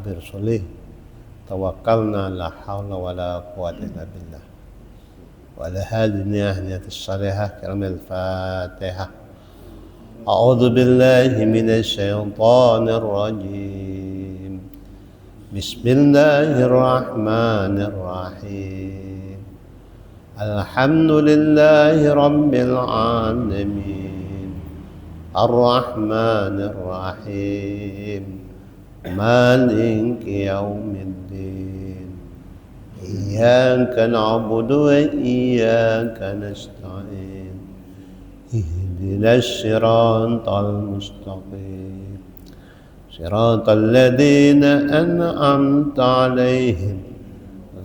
برسله توكلنا لا حول ولا قوة إلا بالله. وعلى هذه النية الصالحة كلام الفاتحة. أعوذ بالله من الشيطان الرجيم. بسم الله الرحمن الرحيم. الحمد لله رب العالمين الرحمن الرحيم مالك يوم الدين إياك نعبد وإياك نستعين اهدنا الصراط المستقيم صراط الذين أنعمت عليهم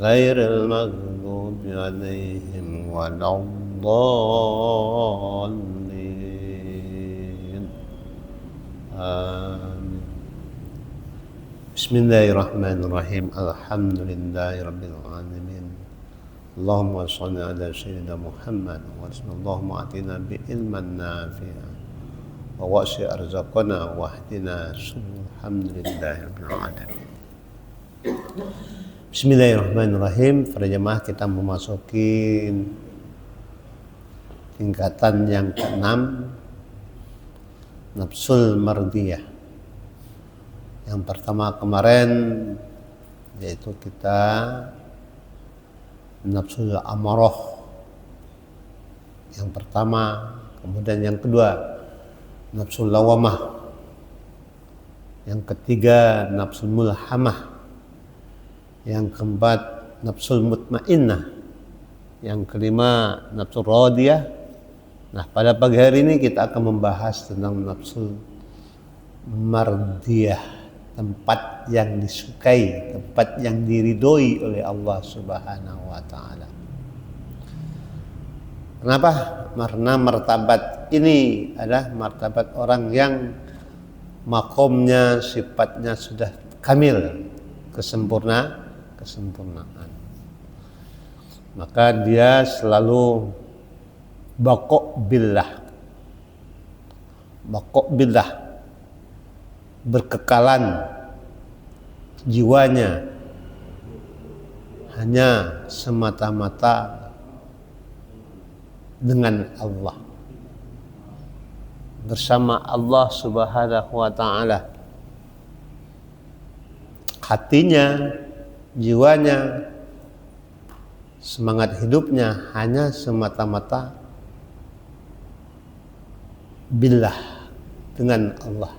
غير المغضوب عليهم ولا الضالين آمين. بسم الله الرحمن الرحيم. الحمد لله رب العالمين. اللهم صل على سيدنا محمد وسلم. اللهم آتنا بعلما نافعا ووسع أرزاقنا واهدنا سبل الحمد لله رب العالمين. Bismillahirrahmanirrahim. Para jemaah, kita memasuki tingkatan yang ke-6, nafsul mardiyah. Yang pertama kemarin yaitu kita nafsul amarah. Yang pertama, kemudian yang kedua nafsul lawamah. Yang ketiga nafsul mulhamah. Yang keempat nafsul mutmainnah. Yang kelima nafsul radiyah. Nah, pada pagi hari ini kita akan membahas tentang nafsul mardiyah, tempat yang disukai, tempat yang diridhoi oleh Allah Subhanahu wa taala. Kenapa? Karena martabat ini adalah martabat orang yang makomnya, sifatnya sudah kamil, kesempurnaan. Maka dia selalu baqo' billah, berkekalan jiwanya hanya semata-mata dengan Allah, bersama Allah Subhanahu wa taala. Hatinya, jiwanya, semangat hidupnya hanya semata-mata billah, dengan Allah,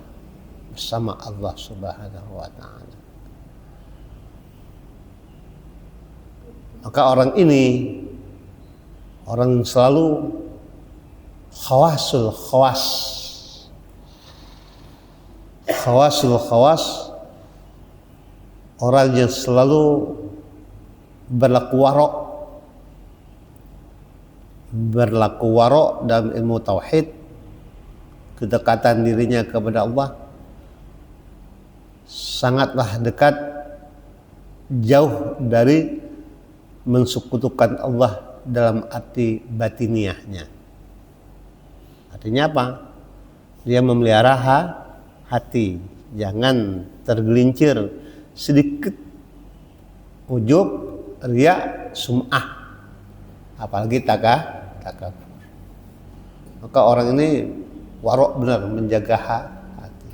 bersama Allah Subhanahu wa taala. Maka orang ini orang selalu khawasul khawas, orang yang selalu berlaku warok dalam ilmu tauhid, kedekatan dirinya kepada Allah sangatlah dekat, jauh dari mensekutukan Allah dalam arti batiniahnya. Artinya apa? Dia memelihara hati, jangan tergelincir sedikit ujub, riya, sum'ah, apalagi takabur. Maka orang ini warok benar, menjaga hati.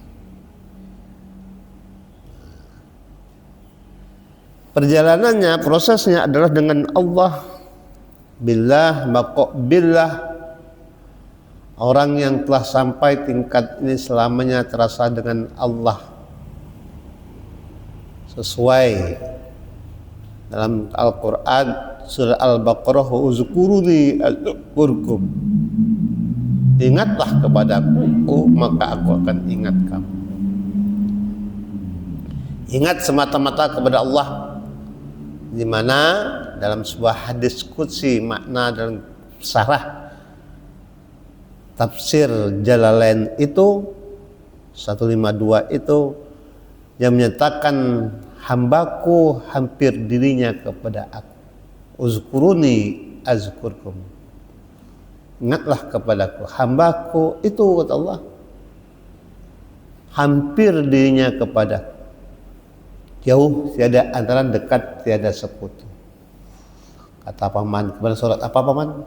Perjalanannya, prosesnya adalah dengan Allah, billah, baqo' billah. Orang yang telah sampai tingkat ini selamanya terasa dengan Allah, sesuai dalam Al-Quran surah Al-Baqarah, uzkuruni azkurkum, ingatlah kepadaku maka aku akan ingat kamu. Ingat semata-mata kepada Allah, di mana dalam sebuah hadis qudsi, makna dan sarah tafsir Jalalain itu 152 itu yang menyatakan hambaku hampir dirinya kepada aku. Uzkuruni azkurkum. Ingatlah kepadaku, hambaku itu kata Allah hampir dirinya kepadaku. jauh tiada antara, dekat tiada sekutu. Kata paman kepada surat apa paman?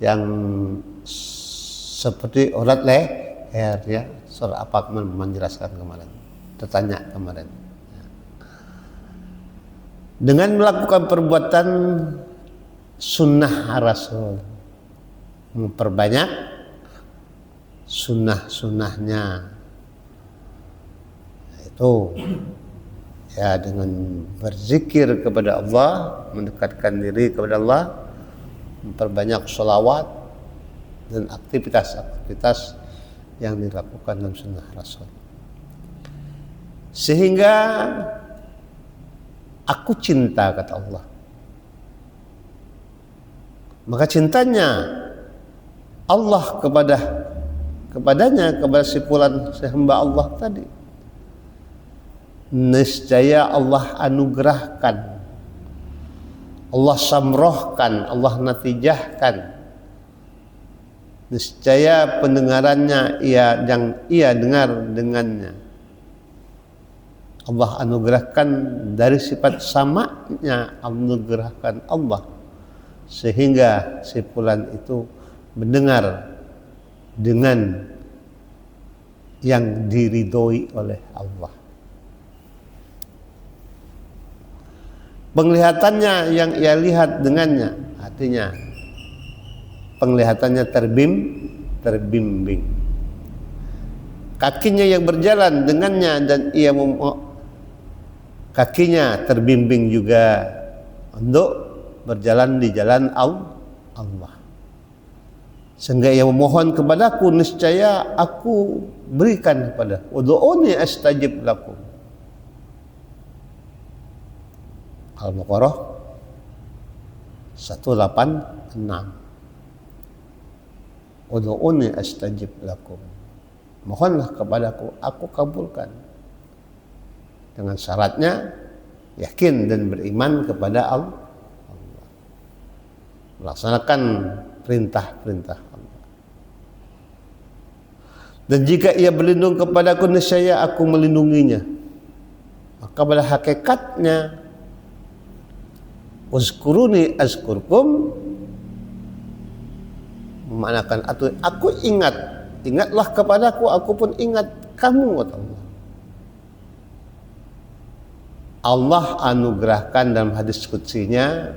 Yang seperti urat leher ya. Surat apa paman jelaskan kemarin? Tertanya kemarin. Dengan melakukan perbuatan sunnah Rasul, memperbanyak sunnah-sunnahnya, itu ya dengan berzikir kepada Allah, mendekatkan diri kepada Allah, memperbanyak sholawat dan aktivitas-aktivitas yang dilakukan dalam sunnah Rasul, sehingga aku cinta, kata Allah. Maka cintanya Allah kepadanya, kepada si fulan, si hamba Allah tadi, niscaya Allah anugerahkan, Allah samrohkan, Allah natijahkan. Niscaya pendengarannya yang ia dengar dengannya, Allah anugerahkan dari sifat samanya, anugerahkan Allah, sehingga si fulan itu mendengar dengan yang diridhoi oleh Allah. Penglihatannya yang ia lihat dengannya, artinya penglihatannya terbimbing. Kakinya yang berjalan dengannya dan ia kakinya terbimbing juga untuk berjalan di jalan Allah. Sehingga ia memohon kepadaku, niscaya aku berikan kepada. Ud'uni astajib lakum. Al-Baqarah 186. Ud'uni astajib lakum. Mohonlah kepadaku, aku kabulkan. Dengan syaratnya yakin dan beriman kepada Allah, melaksanakan perintah-perintah Allah. Dan jika ia berlindung kepadaku, niscaya aku melindunginya. Maka pada hakikatnya uzkuruni azkurkum, memanakan aku ingatlah kepadaku, aku pun ingat kamu, kata Allah. Allah anugerahkan dalam hadis qudsinya,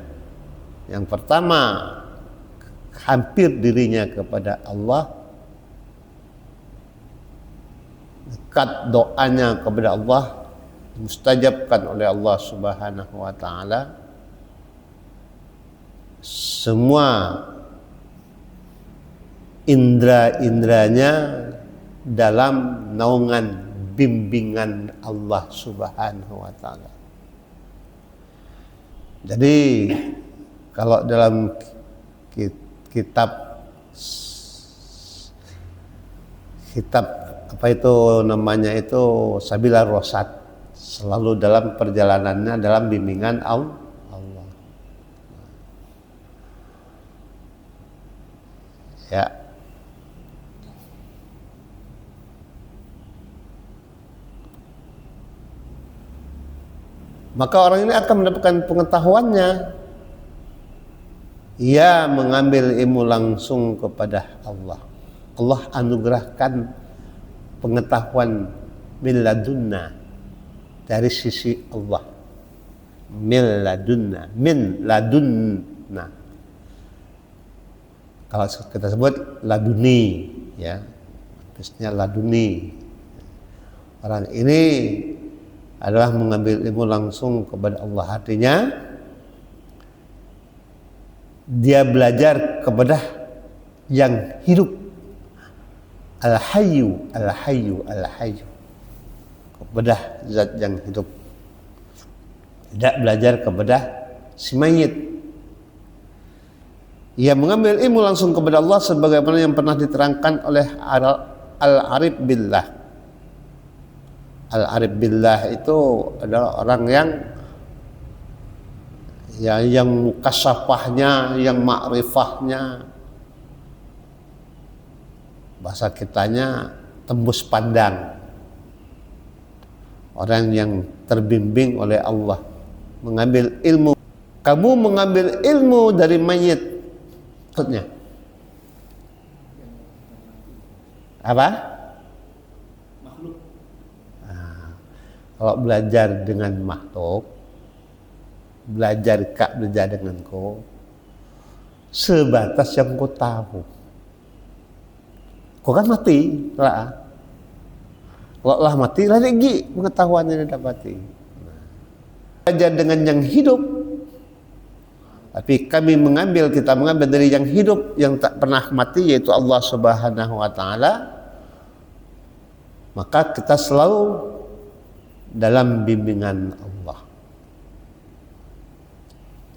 yang pertama, hampir dirinya kepada Allah, dekat doanya kepada Allah, mustajabkan oleh Allah Subhanahu wa taala. Semua indra-indranya dalam naungan bimbingan Allah Subhanahu wa taala. Jadi kalau dalam kitab apa itu namanya itu Sabila Rosad, selalu dalam perjalanannya dalam bimbingan Allah. Ya. Maka orang ini akan mendapatkan pengetahuannya. Ia mengambil ilmu langsung kepada Allah. Allah anugerahkan pengetahuan min ladunna, dari sisi Allah. Min ladunna. Kalau kita sebut laduni, ya, artinya laduni. Orang ini adalah mengambil ilmu langsung kepada Allah. Artinya dia belajar kepada yang hidup, al-hayyu, kepada zat yang hidup. Tidak belajar kepada si mayit. Ia mengambil ilmu langsung kepada Allah sebagaimana yang pernah diterangkan oleh Al-Arif Billah. Al-Arif Billah itu adalah orang yang mukasafahnya, yang ma'rifahnya, bahasa kitanya tembus pandang. Orang yang terbimbing oleh Allah, mengambil ilmu. Kamu mengambil ilmu dari mayit, maksudnya apa? Makhluk. Nah, kalau belajar dengan makhluk, belajar dengan kau sebatas yang kau tahu. Kau kan mati lah. Kalau lah mati, lah lagi pengetahuan yang didapati. Belajar dengan yang hidup, tapi kita mengambil dari yang hidup, yang tak pernah mati, yaitu Allah Subhanahu wa Ta'ala. Maka kita selalu dalam bimbingan Allah.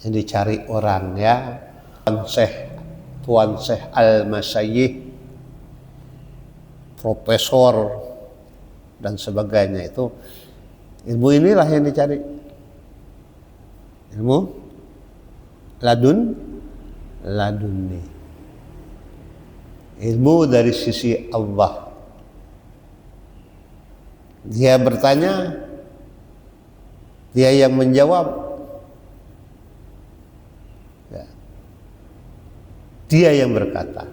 Yang dicari orang, ya, Tuan Syekh Al-Masyayikh, profesor dan sebagainya, itu ilmu inilah yang dicari. Ilmu laduni. Ilmu dari sisi Allah. Dia bertanya, dia yang menjawab. Ya. Dia yang berkata.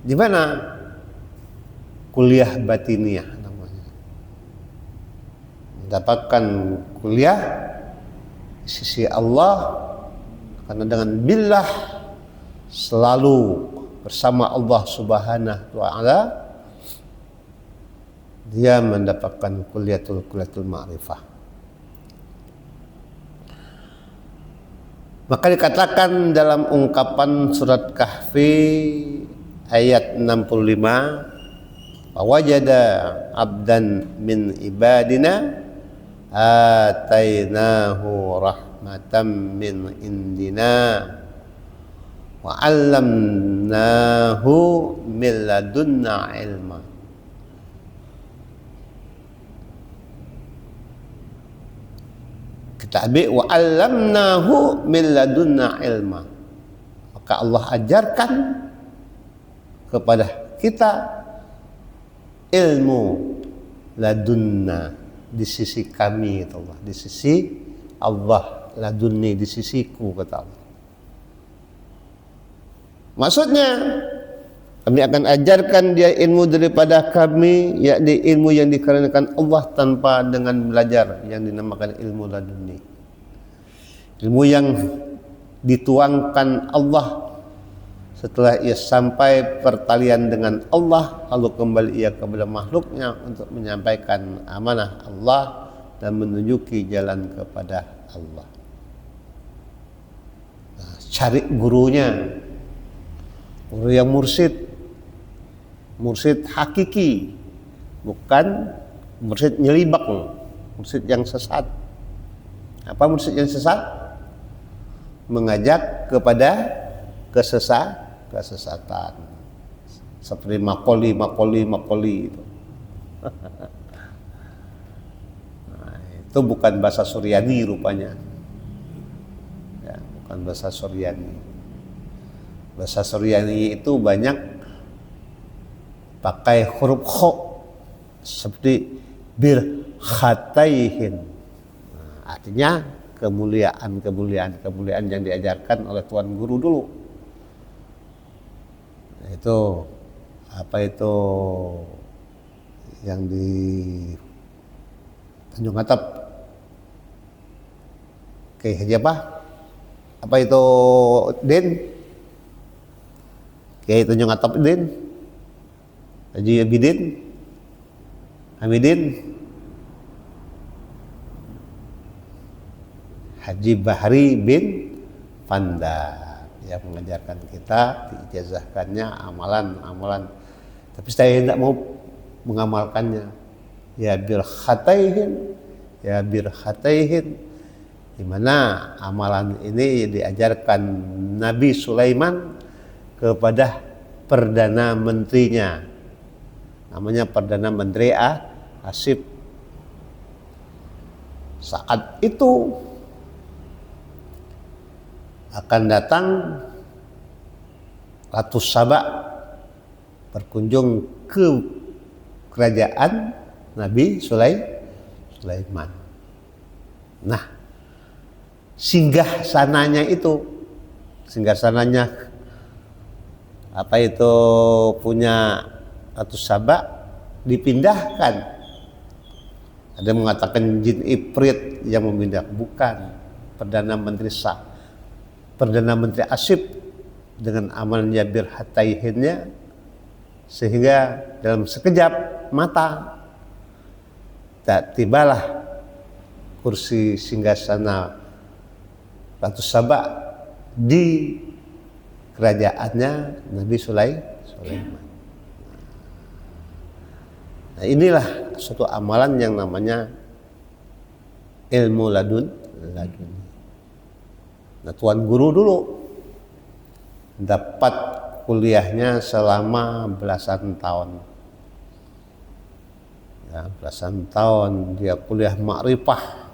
Di mana? Kuliah batiniyah namanya. Mendapatkan kuliah di sisi Allah, karena dengan billah, selalu bersama Allah Subhanahu wa Ta'ala, dia mendapatkan kuliatul ma'rifah. Maka dikatakan dalam ungkapan surat Kahfi ayat 65, wajada abdan min ibadina atainahu rahmatan min indina wa 'allamnahu min ladunna ilma. Kita ambil wa 'allamnahu min ladunna ilma. Maka Allah ajarkan kepada kita ilmu ladunna, di sisi kami, kata Allah, di sisi Allah, ladunni, di sisiku, kata Allah. Maksudnya kami akan ajarkan dia ilmu daripada kami, yakni ilmu yang dikarenakan Allah tanpa dengan belajar, yang dinamakan ilmu ladunni. Ilmu yang dituangkan Allah setelah ia sampai pertalian dengan Allah, lalu kembali ia kepada makhluknya untuk menyampaikan amanah Allah dan menunjuki jalan kepada Allah. Nah, cari gurunya, guru yang mursyid hakiki, bukan mursyid nyelibak, mursyid yang sesat. Apa mursyid yang sesat? Mengajak kepada kesesatan, seperti makoli itu. Nah, itu bukan bahasa Suryani rupanya, ya, bukan bahasa Suryani. Bahasa Suryani itu banyak pakai huruf kho, seperti bir khataihin. Nah, artinya kemuliaan yang diajarkan oleh Tuan Guru dulu. Itu apa itu yang di Tanjung Atap, Kiai Haji apa itu Din, Kiai Tanjung Atap Din, Haji Abidin Hamidin, Haji Bahri bin Panda, yang mengajarkan kita, diijazahkannya amalan-amalan, tapi saya tidak mau mengamalkannya. Ya bir khataihin, di mana amalan ini diajarkan Nabi Sulaiman kepada perdana menterinya, namanya Perdana Menteri Asif. Saat itu akan datang Ratu Saba berkunjung ke kerajaan Nabi Sulaiman. Nah, singgah sananya apa itu punya Ratu Saba dipindahkan. Ada yang mengatakan jin Ifrit yang memindah, bukan. Perdana Menteri Asyib dengan amalnya birhataihinnya, sehingga dalam sekejap mata tak tibalah kursi singgasana Ratu Saba di kerajaannya Nabi Sulaiman. Nah, inilah suatu amalan yang namanya ilmu laduni. Nah, tuan guru dulu dapat kuliahnya selama belasan tahun. Ya, belasan tahun dia kuliah makrifah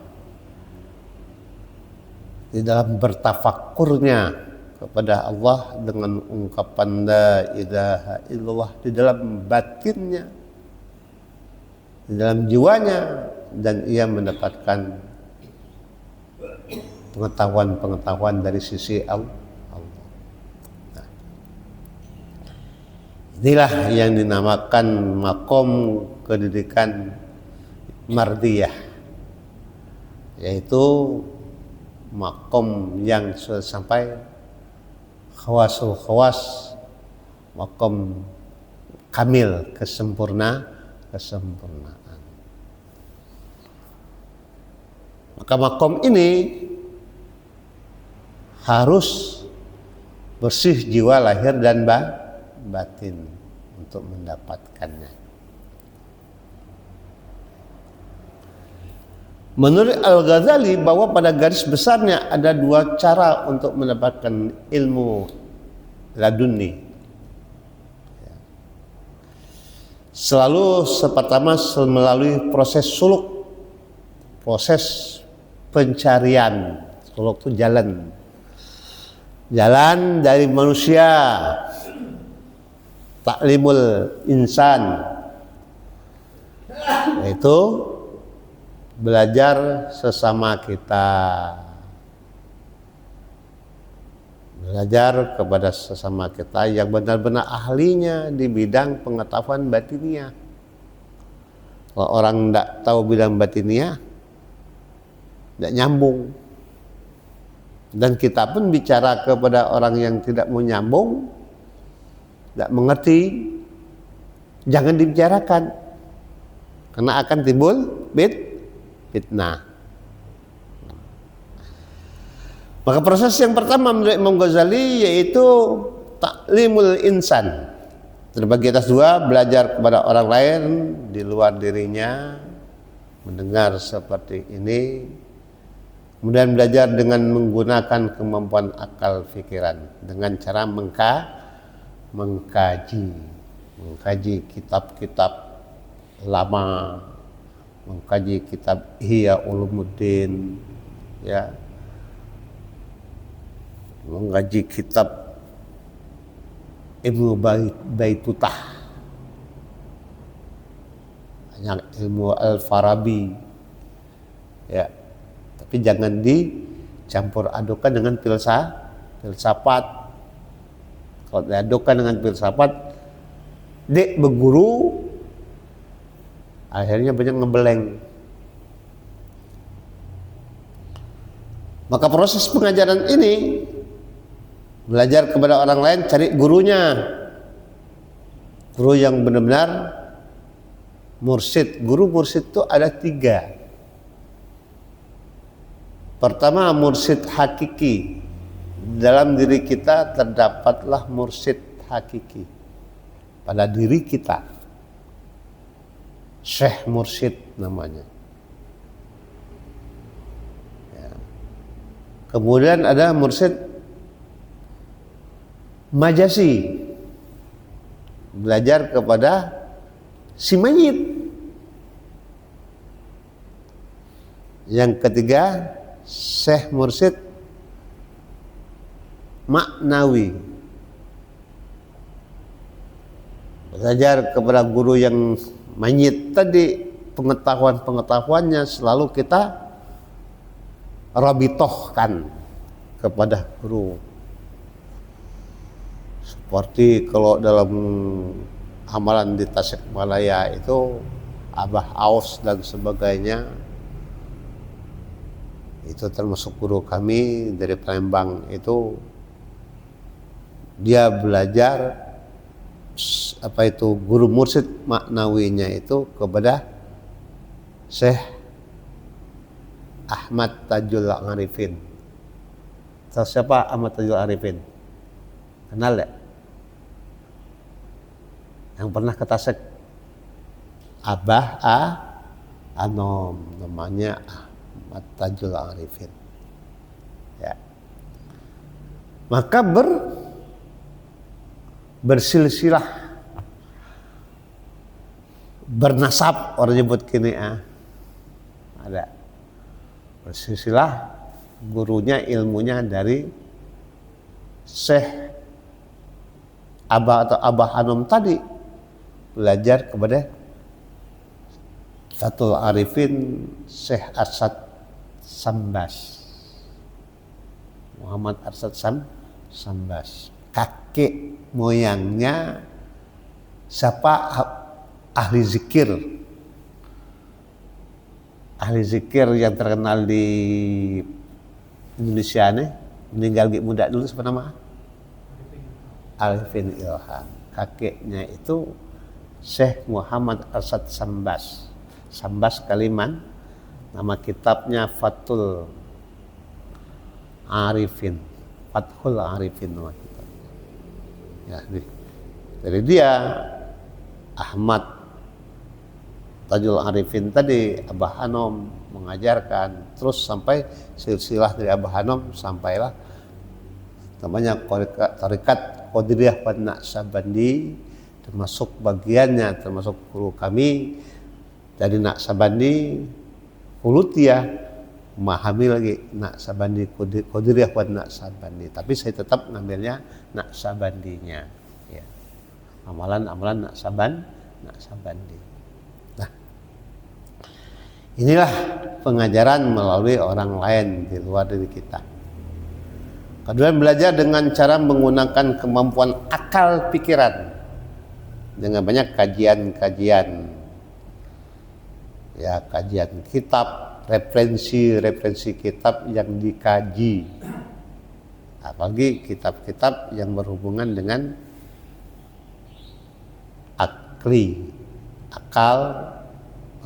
di dalam bertafakurnya kepada Allah dengan ungkapan la ilaha illallah di dalam batinnya, di dalam jiwanya, dan ia mendapatkan pengetahuan dari sisi Allah. Nah, inilah yang dinamakan makom kedudukan mardiyah, yaitu makom yang sudah sampai khawasul khawas, makom kamil, kesempurnaan. Maka makom ini harus bersih jiwa lahir dan batin untuk mendapatkannya. Menurut Al-Ghazali bahwa pada garis besarnya ada dua cara untuk mendapatkan ilmu laduni. Selalu pertama melalui proses suluk, proses pencarian. Suluk itu jalan dari manusia, taklimul insan, yaitu belajar sesama kita, belajar kepada sesama kita yang benar-benar ahlinya di bidang pengetahuan batiniah. Kalau orang tidak tahu bidang batiniah, tidak nyambung. Dan kita pun bicara kepada orang yang tidak mau nyambung, tidak mengerti, jangan dibicarakan, karena akan timbul fitnah. Maka proses yang pertama menurut Imam Ghazali yaitu taklimul insan. Terbagi atas dua, belajar kepada orang lain di luar dirinya, mendengar seperti ini. Kemudian belajar dengan menggunakan kemampuan akal pikiran dengan cara mengkaji kitab-kitab lama, mengkaji kitab Ihya Ulumuddin, ya, mengkaji kitab Ibnu Baitutah, banyak ilmu Al-Farabi, ya, tapi jangan dicampur adukan dengan filsafat. Kalau diadukan dengan filsafat, dek berguru, akhirnya banyak ngebeleng. Maka proses pengajaran ini, belajar kepada orang lain, cari gurunya, guru yang benar-benar mursyid. Guru mursyid itu ada 3. Pertama, mursyid hakiki. Dalam diri kita terdapatlah mursyid hakiki pada diri kita. Syekh mursyid namanya. Ya. Kemudian ada mursyid majasi, belajar kepada si mayit. Yang ketiga, Syekh mursyid maknawi, belajar kepada guru yang mayit tadi, pengetahuan-pengetahuannya selalu kita rabitohkan kepada guru. Seperti kalau dalam amalan di Tasikmalaya itu Abah Aus dan sebagainya, itu termasuk guru kami dari Palembang. Itu dia belajar guru mursyid maknawinya itu kepada Syekh Ahmad Tajul Arifin. Tahu siapa Ahmad Tajul Arifin? Kenal ya? Yang pernah ke Tasik? Abah Anom, namanya Ahmad Tajul Arifin. Ya. Maka bersilsilah, bernasab, orang nyebut kini ada bersilsilah gurunya, ilmunya dari Syekh Abah atau Abah Anom tadi, belajar kepada Fatul Arifin Syekh Arsad Sambas, Muhammad Arsad Sambas. Kakek moyangnya siapa? Ahli zikir yang terkenal di Indonesia nih, meninggal muda dulu, siapa nama? Arifin Ilham. Kakeknya itu Syekh Muhammad Arsad Sambas, Kaliman. Nama kitabnya Fathul Arifin, Fathul Arifin nama kitab. Ya, dari dia Ahmad Tajul Arifin tadi, Abah Anom mengajarkan terus sampai silsilah dari Abah Anom sampailah namanya Tarekat Qadiriyah wan Naqsabandi, termasuk bagiannya, termasuk guru kami dari Naqsabandi, Ulutiyah, memahami lagi Naqsabandi, Qadiriyah wan Naqsabandi, tapi saya tetap ngambilnya Naqsabandinya ya. Amalan Naqsabandi. Nah, inilah pengajaran melalui orang lain di luar diri kita. Kedua, belajar dengan cara menggunakan kemampuan akal pikiran dengan banyak kajian ya, kajian kitab, referensi kitab yang dikaji, apalagi kitab-kitab yang berhubungan dengan akal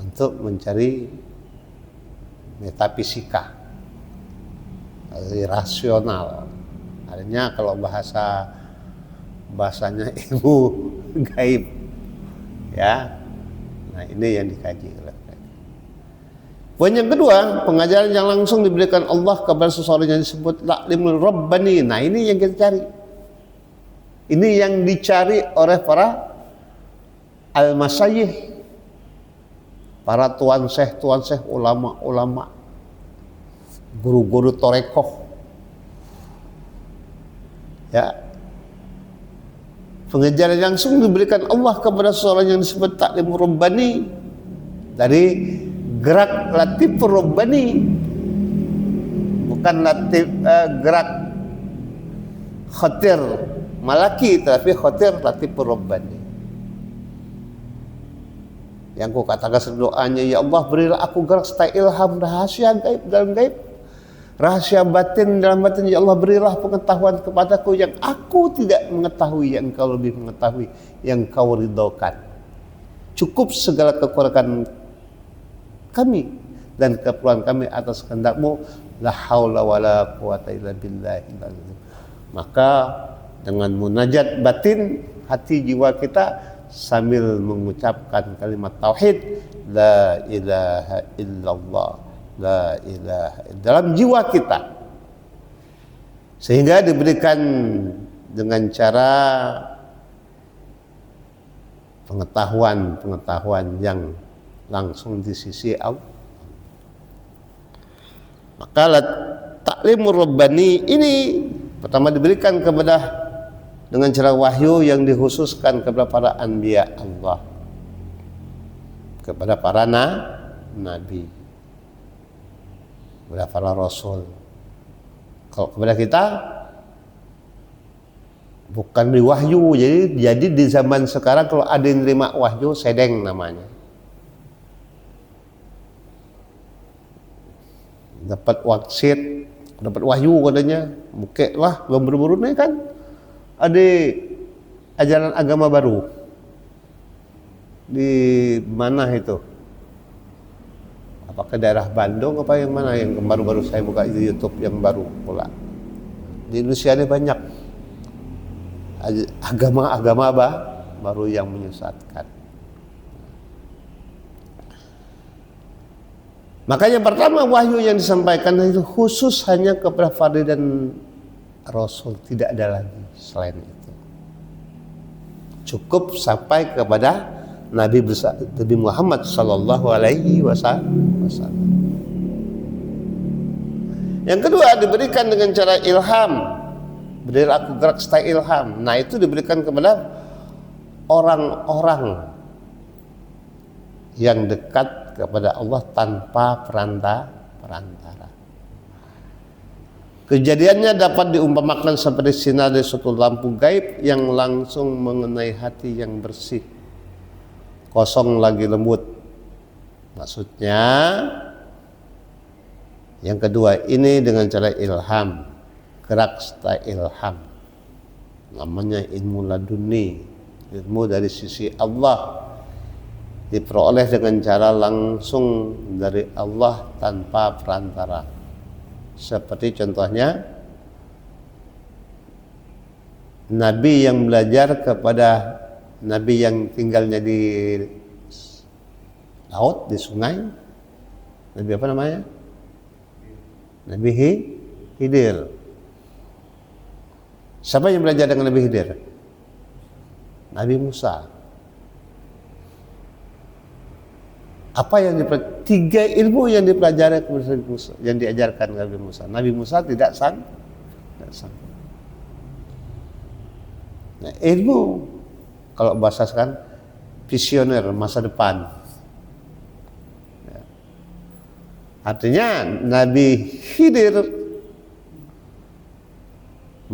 untuk mencari metafisika, rasional. Artinya kalau bahasanya ilmu gaib ya. Nah, ini yang dikaji oleh mereka. Poin yang kedua, pengajaran yang langsung diberikan Allah kepada seseorang yang disebut ta'limul rabbani. Nah, ini yang kita cari. Ini yang dicari oleh para al-masyayikh, para tuan syekh, ulama-ulama, guru-guru torekoh. Ya, pengajaran langsung diberikan Allah kepada seseorang yang disebut ta'lim rabbani dari gerak latif rabbani, bukan gerak khatir malaki, tapi khatir latif rabbani. Yang ku katakan doanya, ya Allah berilah aku gerak serta ilham rahasia gaib dalam gaib, rahasia batin dalam batin. Ya Allah berilah pengetahuan kepadaku yang aku tidak mengetahui, yang Engkau lebih mengetahui, yang Kau ridhokan. Cukup segala kekurangan kami dan keperluan kami atas kehendak-Mu. La haula wala quwata illa billah. Maka dengan munajat batin hati jiwa kita sambil mengucapkan kalimat tauhid, la ilaha illallah, la ilaha illallah, dalam jiwa kita, sehingga diberikan dengan cara pengetahuan yang langsung di sisi Allah. Maka ta'limur rabbani ini pertama diberikan kepada dengan cara wahyu yang dikhususkan kepada para anbiya Allah. kepada para nabi, kepada para rasul. Kalau kepada kita bukan beri wahyu. Jadi di zaman sekarang kalau ada yang terima wahyu, sedeng namanya. Dapat waksit, dapat wahyu katanya, bukit lah, belum buru-buru nih kan. Ada ajaran agama baru. Di mana itu? Apakah daerah Bandung apa yang mana yang baru-baru saya buka di YouTube yang baru pula. Di Indonesia ini banyak agama-agama baru yang menyesatkan. Maka yang pertama wahyu yang disampaikan itu khusus hanya kepada Fardhi dan Rasul, tidak ada lagi selain itu. Cukup sampai kepada Nabi Muhammad sallallahu alaihi wasallam. Yang kedua diberikan dengan cara ilham. Berdiri aku gerak stay ilham. Nah itu diberikan kepada orang-orang yang dekat kepada Allah tanpa perantara. Kejadiannya dapat diumpamakan seperti sinar dari suatu lampu gaib yang langsung mengenai hati yang bersih, kosong lagi lembut. Maksudnya yang kedua ini dengan cara ilham, gerak stay ilham. Namanya ilmu laduni, ilmu dari sisi Allah, diperoleh dengan cara langsung dari Allah tanpa perantara. Seperti contohnya Nabi yang belajar kepada Nabi yang tinggalnya di laut, di sungai. Nabi apa namanya? Nabi Khidir. Siapa yang belajar dengan Nabi Khidir? Nabi Musa. Apa yang tiga ilmu yang dipelajari Musa, yang diajarkan Nabi Musa. Nabi Musa tidak sang. Nah, ilmu kalau bahasa sekarang visioner, masa depan. Ya. Artinya Nabi Khidir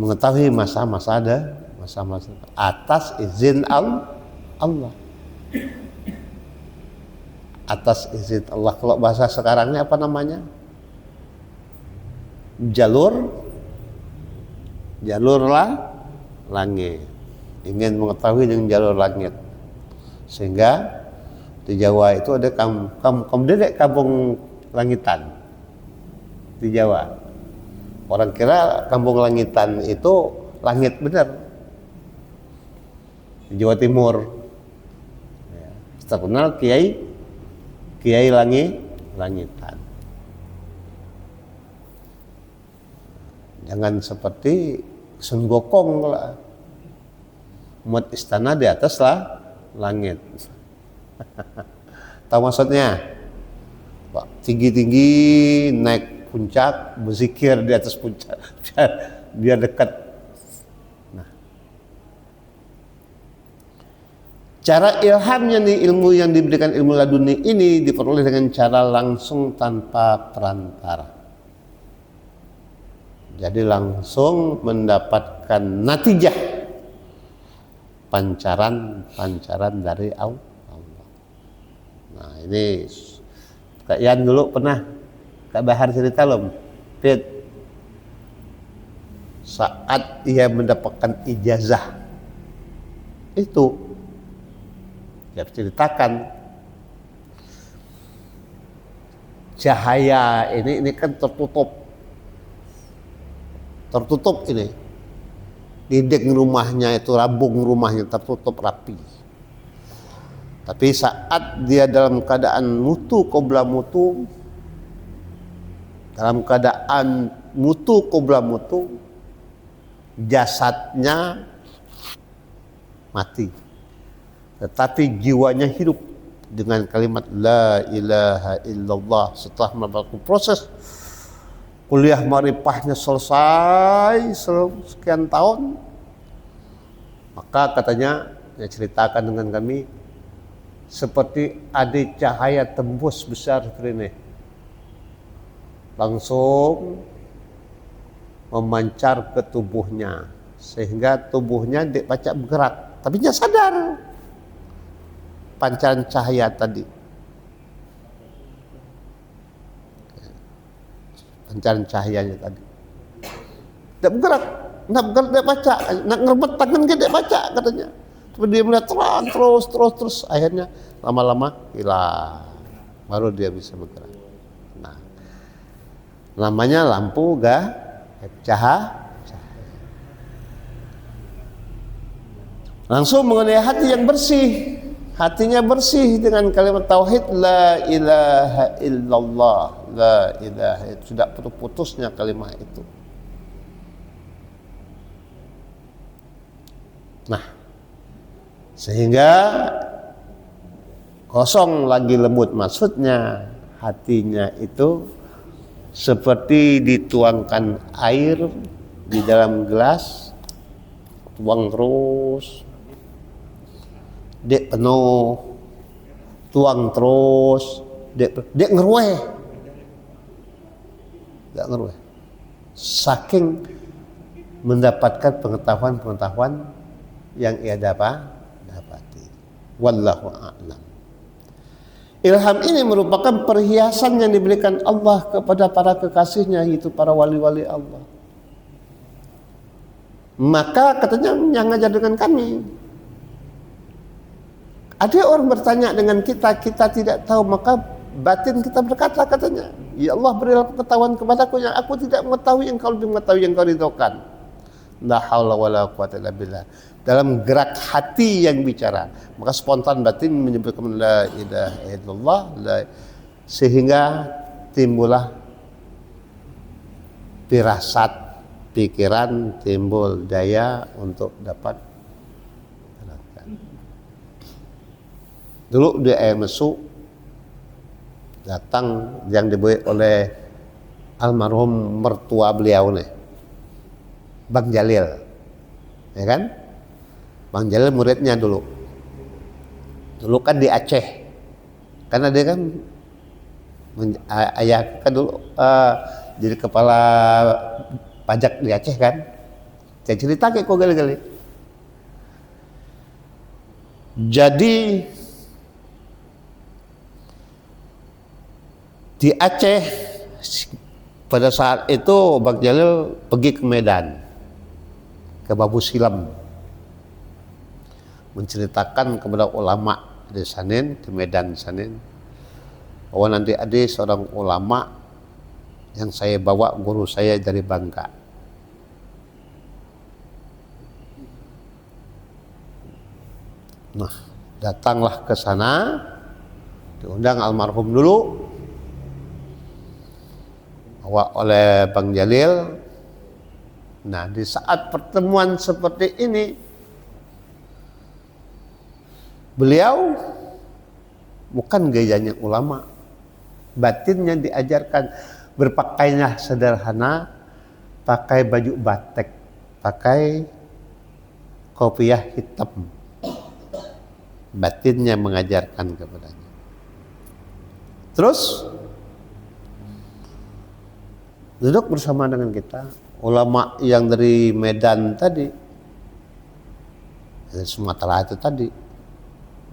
mengetahui masa-masa atas izin Allah. Atas izin Allah. Kalau bahasa sekarangnya apa namanya? Jalur langit. Ingin mengetahui dengan jalur langit. Sehingga di Jawa itu ada kampung langitan di Jawa. Orang kira kampung langitan itu langit benar. Di Jawa Timur. Ya, terkenal Kiai langitan. Jangan seperti Sun Gokong lah. Muat istana di atas lah langit. Tahu maksudnya? Tinggi-tinggi naik puncak, berzikir di atas puncak biar dekat. Cara ilhamnya nih, ilmu yang diberikan ilmu laduni ini diperoleh dengan cara langsung tanpa perantara. Jadi langsung mendapatkan natijah, pancaran dari Allah. Nah ini Kak Yan dulu pernah Kak Bahar cerita loh, Fit, saat ia mendapatkan ijazah itu dia ceritakan cahaya ini kan tertutup ini dinding rumahnya itu, rabung rumahnya tertutup rapi. Tapi saat dia dalam keadaan mutu qobla mutu, jasadnya mati, tetapi jiwanya hidup dengan kalimat la ilaha illallah. Setelah melakukan proses kuliah marifahnya selesai sekian tahun, maka katanya dia ceritakan dengan kami, seperti ada cahaya tembus besar seperti ini, langsung memancar ke tubuhnya, sehingga tubuhnya dia baca bergerak, tapi dia sadar pancaran cahaya tadi, pancaran cahayanya tadi. Dia bergerak, dia baca, nak ngerebut tangan dia baca katanya. Tapi dia melihat terus, akhirnya lama-lama hilang, baru dia bisa bergerak. Nah, namanya lampu cahaya. Langsung mengenai hati yang bersih, hatinya bersih dengan kalimat tauhid la ilaha illallah, la ilaha, sudah putus-putusnya kalimat itu. Nah, sehingga kosong lagi lembut, maksudnya hatinya itu seperti dituangkan air di dalam gelas, tuang terus, dek penuh, tuang terus, dek ngerueh, saking mendapatkan pengetahuan yang ia dapati. Wallahu a'lam. Ilham ini merupakan perhiasan yang diberikan Allah kepada para kekasihnya, yaitu para wali-wali Allah. Maka katanya yang ngajar dengan kami. Ada orang bertanya dengan kita tidak tahu, maka batin kita berkata katanya, ya Allah berilah pengetahuan kepadaku yang aku tidak mengetahui, yang kau lebih mengetahui, yang kau ridhokan. La haula wala quwwata illa billah. Dalam gerak hati yang bicara, maka spontan batin menyebutkan la ilaha illallah, sehingga timbullah firasat, pikiran, timbul daya untuk dapat melakukan. Dulu di air mesuk datang yang dibawa oleh almarhum mertua beliau nih, Bang Jalil, ya kan? Bang Jalil muridnya dulu kan di Aceh, karena dia kan ayah kan dulu jadi kepala pajak di Aceh kan. Saya cerita kayak kok gali-gali. Jadi di Aceh pada saat itu Bang Jalil pergi ke Medan, ke Babu Silam, menceritakan kepada ulama di Sanin, di Medan Sanin, bahwa nanti ada seorang ulama yang saya bawa, guru saya dari Bangka. Nah, datanglah ke sana, diundang almarhum dulu, bawa oleh Bang Jalil. Nah, di saat pertemuan seperti ini, beliau bukan gayanya ulama, batinnya diajarkan, berpakaiannya sederhana, pakai baju batik, pakai kopiah hitam. Batinnya mengajarkan kepadanya. Terus duduk bersama dengan kita, ulama yang dari Medan tadi, dari Sumatera itu tadi.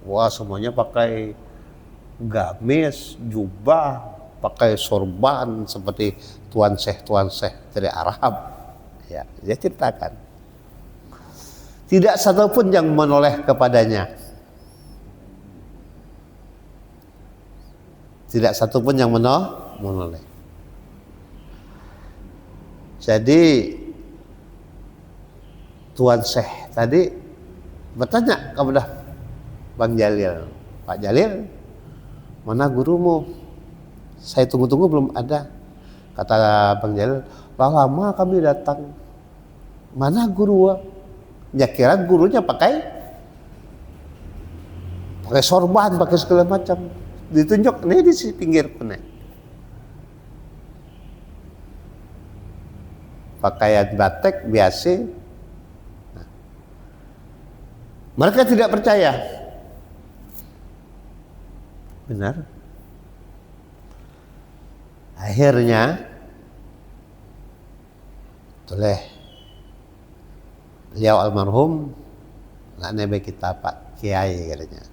Wah, semuanya pakai gamis, jubah, pakai sorban seperti tuan syekh dari Arab. Ya, dia ceritakan. Tidak satupun yang menoleh kepadanya. Tidak satupun yang menoleh. Jadi tuan syekh tadi bertanya kepada Bang Jalil, Pak Jalil, mana gurumu? Saya tunggu-tunggu belum ada. Kata Bang Jalil, lama kami datang. Mana guru? Ya kira gurunya pakai sorban, pakai segala macam. Ditunjuk, nih di pinggir pun. Pakaian batik biasa. Nah, mereka tidak percaya. benar. Akhirnya oleh beliau almarhum nebe kita Pak Kiai katanya.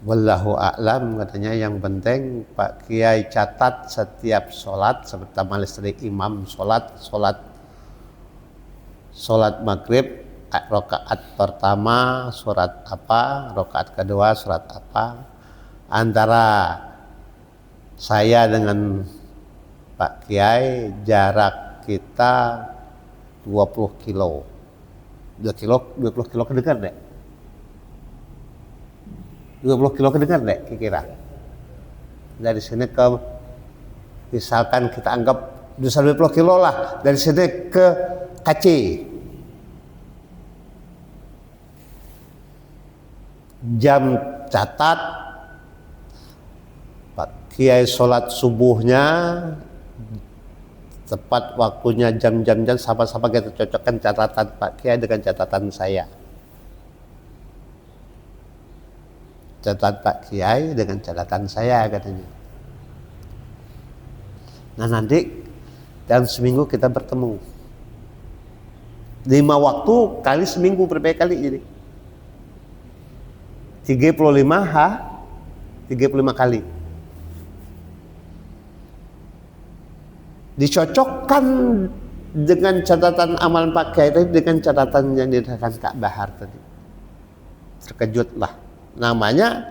Wallahu a'lam katanya, yang penting Pak Kiai catat setiap sholat, pertama listrik imam sholat maghrib, rakaat pertama surat apa, rakaat kedua surat apa, antara saya dengan Pak Kiai jarak kita 20 kilo. 20 kilo kedengar deh. 20 kilo kedengar deh kira-kira. Dari sini ke, misalkan kita anggap 20 kilo lah, dari sini ke KC. Jam catat Pak Kiai sholat subuhnya tepat waktunya, jam-jam sama-sama kita cocokkan catatan Pak Kiai dengan catatan saya. Catatan Pak Kiai dengan catatan saya katanya. Nah nanti dalam seminggu kita bertemu 5 waktu kali seminggu berapa kali jadi 35 kali. Dicocokkan dengan catatan amalan Pak Kiai tadi dengan catatan yang dikatakan Kak Bahar tadi. Terkejutlah. Namanya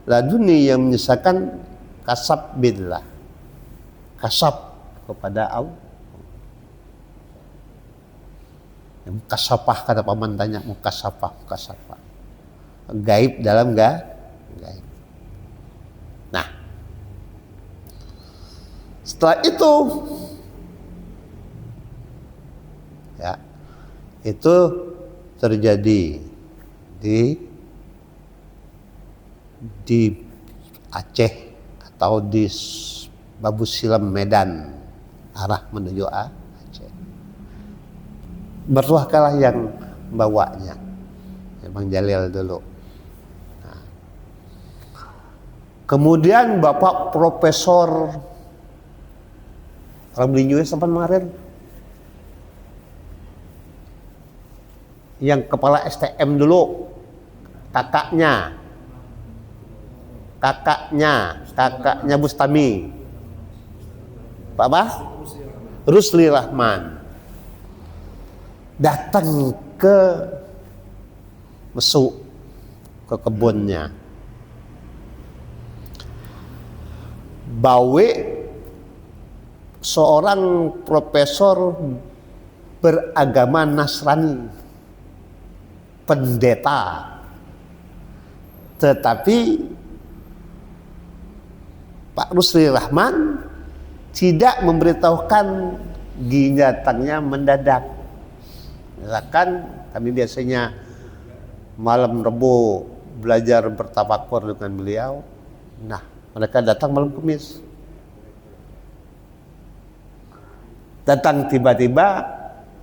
laduni yang menyisakan kasab billah. Kasab kepada Allah. Mukasafah kata paman tanya, mukasafah. Gaib dalam gaib. Nah, setelah itu ya, itu terjadi di Aceh atau di Babu Silam Medan, arah menuju Aceh. Bertuahkalah yang bawanya, Bang Jalil dulu. Nah, kemudian Bapak Profesor Ramli sampai kemarin yang kepala STM dulu, kakaknya Bustami, Pak Rusli Rahman, datang ke Mesuk, ke kebunnya, bawa seorang profesor beragama Nasrani, pendeta, tetapi Pak Rusli Rahman tidak memberitahukan datangnya mendadak. Misalkan kami biasanya malam Rebo belajar bertafakur dengan beliau. Nah, mereka datang malam Kamis. Datang tiba-tiba,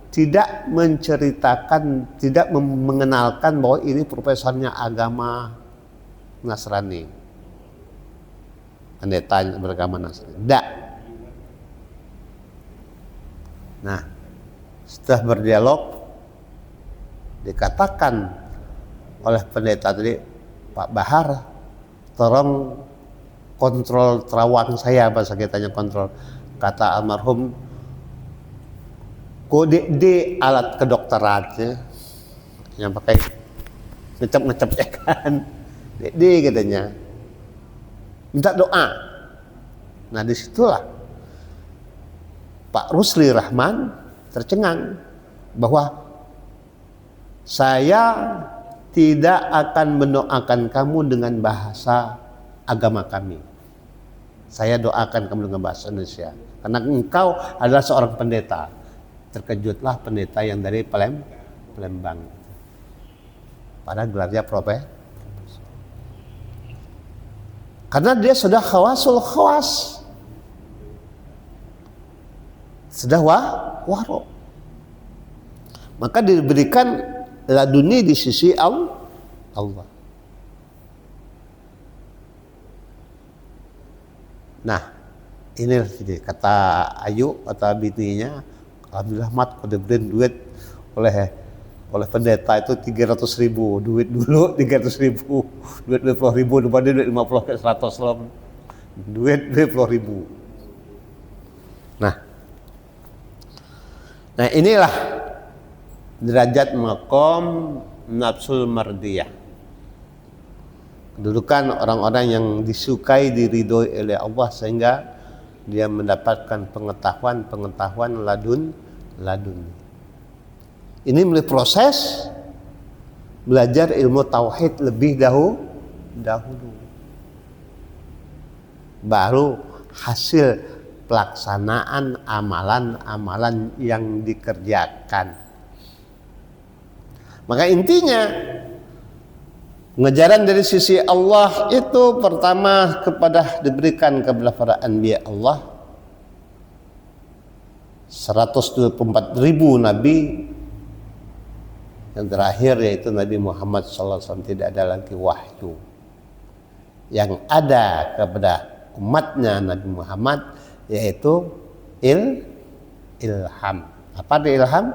tidak menceritakan, tidak mengenalkan bahwa ini profesornya agama Nasrani, pendeta beragama Nasrani. Tidak. Nah, setelah berdialog, dikatakan oleh pendeta tadi, Pak Bahar, tolong kontrol terawang saya, bahasa kitanya kontrol. Kata almarhum, kode D alat kedokteran ya, yang pakai ngecap ya kan, D katanya, minta doa. Nah disitulah Pak Rusli Rahman tercengang bahwa saya tidak akan mendoakan kamu dengan bahasa agama kami. Saya doakan kamu dengan bahasa Indonesia, karena engkau adalah seorang pendeta. Terkejutlah pendeta yang dari Palembang, pada gelarnya profesor, karena dia sudah khawasul khawas, sudah waro, maka diberikan laduni di sisi Allah. Nah, ini kata Ayu, kata bininya, alhamdulillah mat kau diberi duit oleh pendeta itu 300.000, duit dulu 300.000, duit 20.000, daripada duit 50 ke 100 loh, duit 20.000. Nah inilah derajat maqam nafsul mardiyah, kedudukan orang-orang yang disukai, diridhoi oleh Allah sehingga dia mendapatkan pengetahuan ladun. Ini melalui proses belajar ilmu tauhid lebih dahulu, baru hasil pelaksanaan amalan-amalan yang dikerjakan. Maka intinya pengejaran dari sisi Allah itu pertama diberikan kepada para anbiya Allah, 124.000 nabi, yang terakhir yaitu Nabi Muhammad SAW. Tidak ada lagi wahyu yang ada kepada umatnya Nabi Muhammad, yaitu ilham. Apa itu ilham?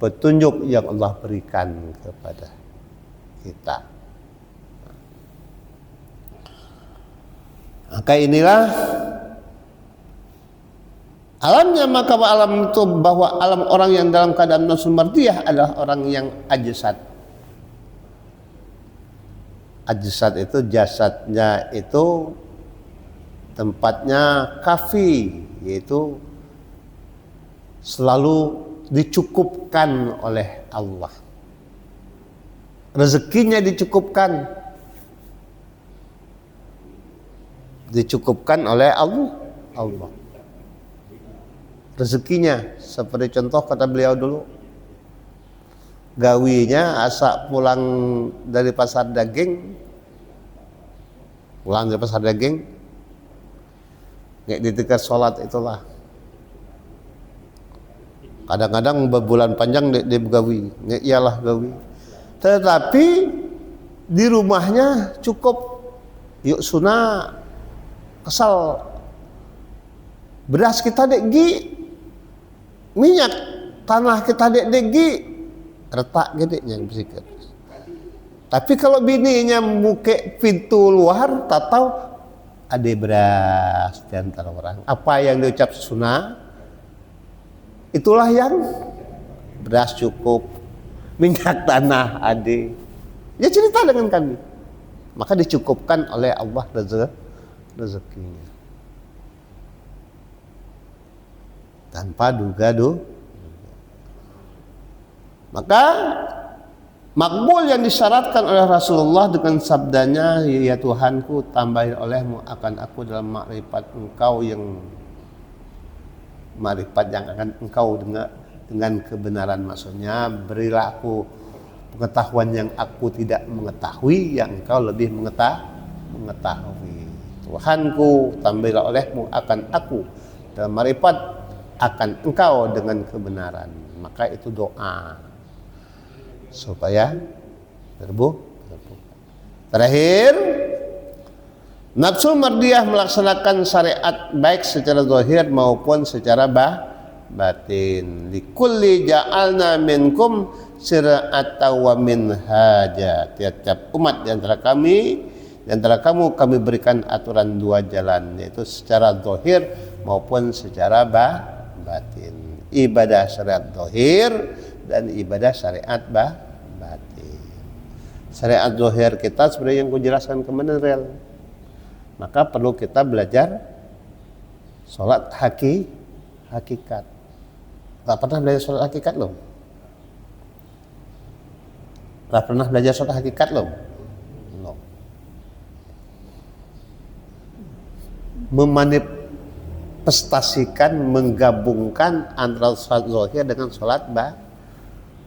Petunjuk yang Allah berikan kepada kita. Maka inilah alamnya. Maka alam itu, bahwa alam orang yang dalam keadaan nafsul mardiyah adalah orang yang ajsad. Ajsad itu jasadnya itu tempatnya kafi, yaitu selalu dicukupkan oleh Allah. Rezekinya dicukupkan oleh Allah. Rezekinya seperti contoh kata beliau dulu, gawinya asa pulang dari pasar daging, nggak ditikar sholat itulah. Kadang-kadang berbulan panjang dia begawi, iyalah gawi. Tetapi di rumahnya cukup, yuk sunah kesal beras kita degi, minyak tanah kita degi, retak gedenya bersikap. Tapi kalau bininya muke pintu luar, tak tahu ada beras di antara orang. Apa yang diucap sunnah, itulah yang beras cukup, minyak tanah ada. Ya cerita dengan kami. Maka dicukupkan oleh Allah rezekinya. Tanpa duga-duga. Maka makbul yang disyaratkan oleh Rasulullah dengan sabdanya, ya Tuhanku, tambahi olehmu akan aku dalam makrifat engkau, yang makrifat yang akan engkau dengan kebenaran. Maksudnya, berilah aku pengetahuan yang aku tidak mengetahui, yang engkau lebih mengetahui. Tuhanku, tambahilah olehmu akan aku dalam makrifat akan engkau dengan kebenaran. Maka itu doa supaya terbuka. Terakhir, nafsul mardiyah melaksanakan syariat baik secara zahir maupun secara batin. Likulli ja'alna minkum syir'atan wa minhaja. Tiap-tiap umat di antara kamu kami berikan aturan dua jalan, yaitu secara zahir maupun secara batin. Ibadah syariat zahir dan ibadah syariat batin. Syariat zahir kita seperti yang kujelaskan kemarin real. Maka perlu kita belajar sholat hakikat. Tak pernah belajar sholat hakikat loh. Tak pernah belajar sholat hakikat loh. Memanifestasikan, menggabungkan antara sholat zahir dengan sholat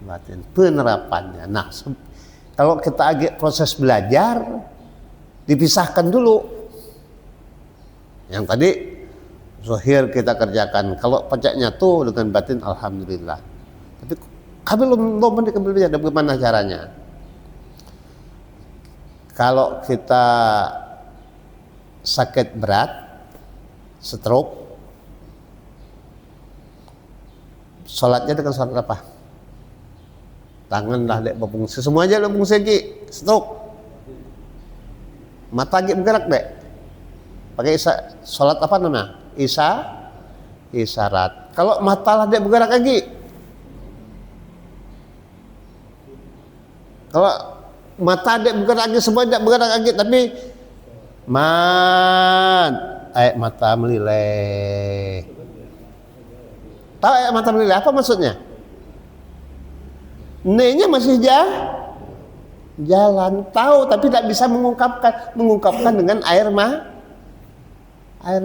batin, penerapannya. Nah, kalau kita agak proses belajar, dipisahkan dulu. Yang tadi zahir kita kerjakan, kalau pajaknya tuh dengan batin alhamdulillah. Tapi kami belum belajar bagaimana caranya. Kalau kita sakit berat, stroke, sholatnya dengan sholat apa? Tangan dah dek berfungsi, semua aja berfungsi lagi, stroke, mata lagi bergerak dek, pakai sholat apa namanya? Isyarat. Kalau mata lah dek bergerak lagi, kalau mata dek bergerak lagi, semua dek bergerak lagi, tapi mata meleleh. Tahu mata meleleh apa maksudnya? N-nya masih jalan, tahu tapi tidak bisa mengungkapkan dengan air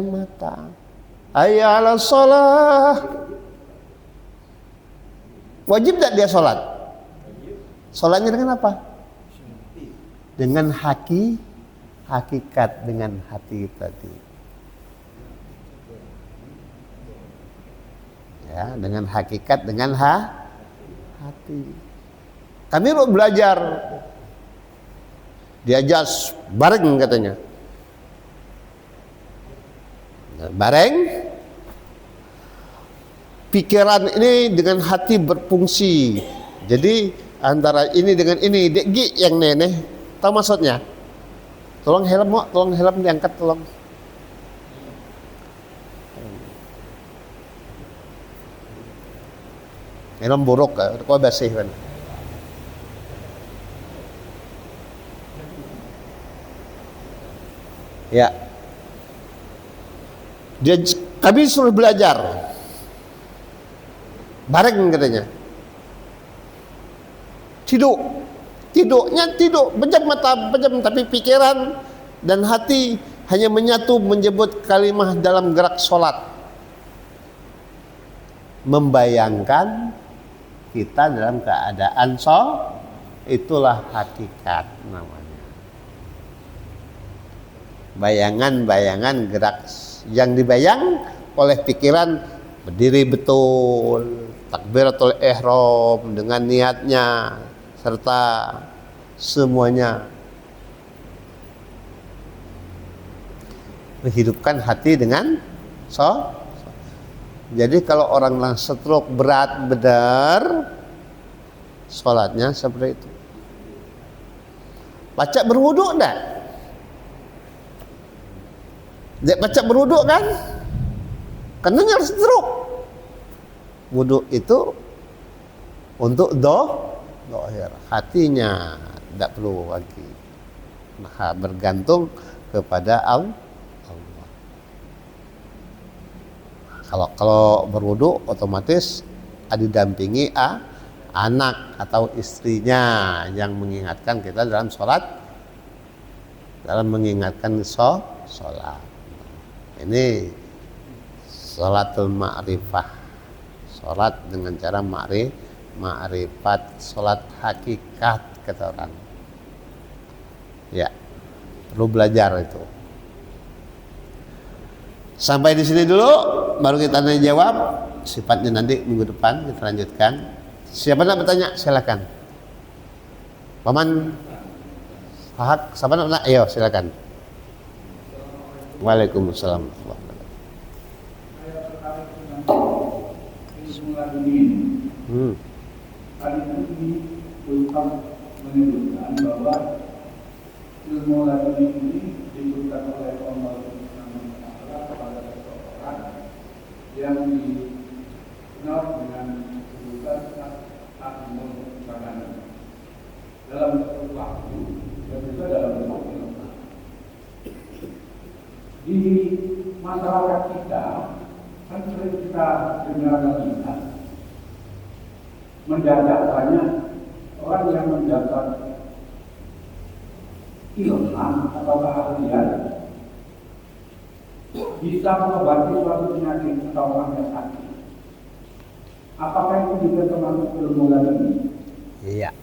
mata. Hayya 'alas shalah. Wajib tidak dia sholat? Sholatnya dengan apa? Dengan hakikat, dengan hati tadi. Ya, dengan hakikat, dengan hati. Kami mau belajar, diajak bareng katanya. Bareng, pikiran ini dengan hati berfungsi. Jadi antara ini dengan ini, dek yang neneh, tahu maksudnya? Tolong helm diangkat, tolong. Helm buruk, kau bersih kan? Ya. Kami suruh belajar. Bareng katanya. Tiduknya pejam mata, tapi pikiran dan hati hanya menyatu menyebut kalimah dalam gerak sholat. Membayangkan kita dalam keadaan itulah hakikat namanya. Bayangan-bayangan gerak yang dibayang oleh pikiran berdiri betul, takbiratul ihram dengan niatnya serta semuanya, menghidupkan hati dengan jadi kalau orang stroke berat benar, sholatnya seperti itu. Baca berwuduk enggak? Dia baca berwuduk kan? Karena nyar stroke. Wuduk itu untuk dohir, hatinya tidak perlu lagi. Nah, bergantung kepada Allah. Kalau berwuduk otomatis didampingi anak atau istrinya yang mengingatkan kita dalam sholat, dalam mengingatkan sholat. Ini sholatul ma'rifah, sholat dengan cara ma'rifat, sholat hakikat kata orang. Ya, perlu belajar itu. Sampai di sini dulu, baru kita tanya jawab. Sifatnya nanti minggu depan kita lanjutkan. Siapa nak bertanya? Silakan. Paman Fahad, siapa nak? Ayo silakan. Waalaikumsalam. Hari ini Ustaz menyebutkan bahwa ilmu laduni ini diberikan oleh Allah kepada seseorang yang dikenal dengan sebutan takmul badan dalam waktu dan juga dalam waktu. Di masyarakat kita kan sering kita dengar kita mendadak banyak orang yang mendapat ilham atau keahlian bisa mengobati suatu penyakit atau orang yang sakit. Apakah itu juga termasuk ilmu laduni? Iya.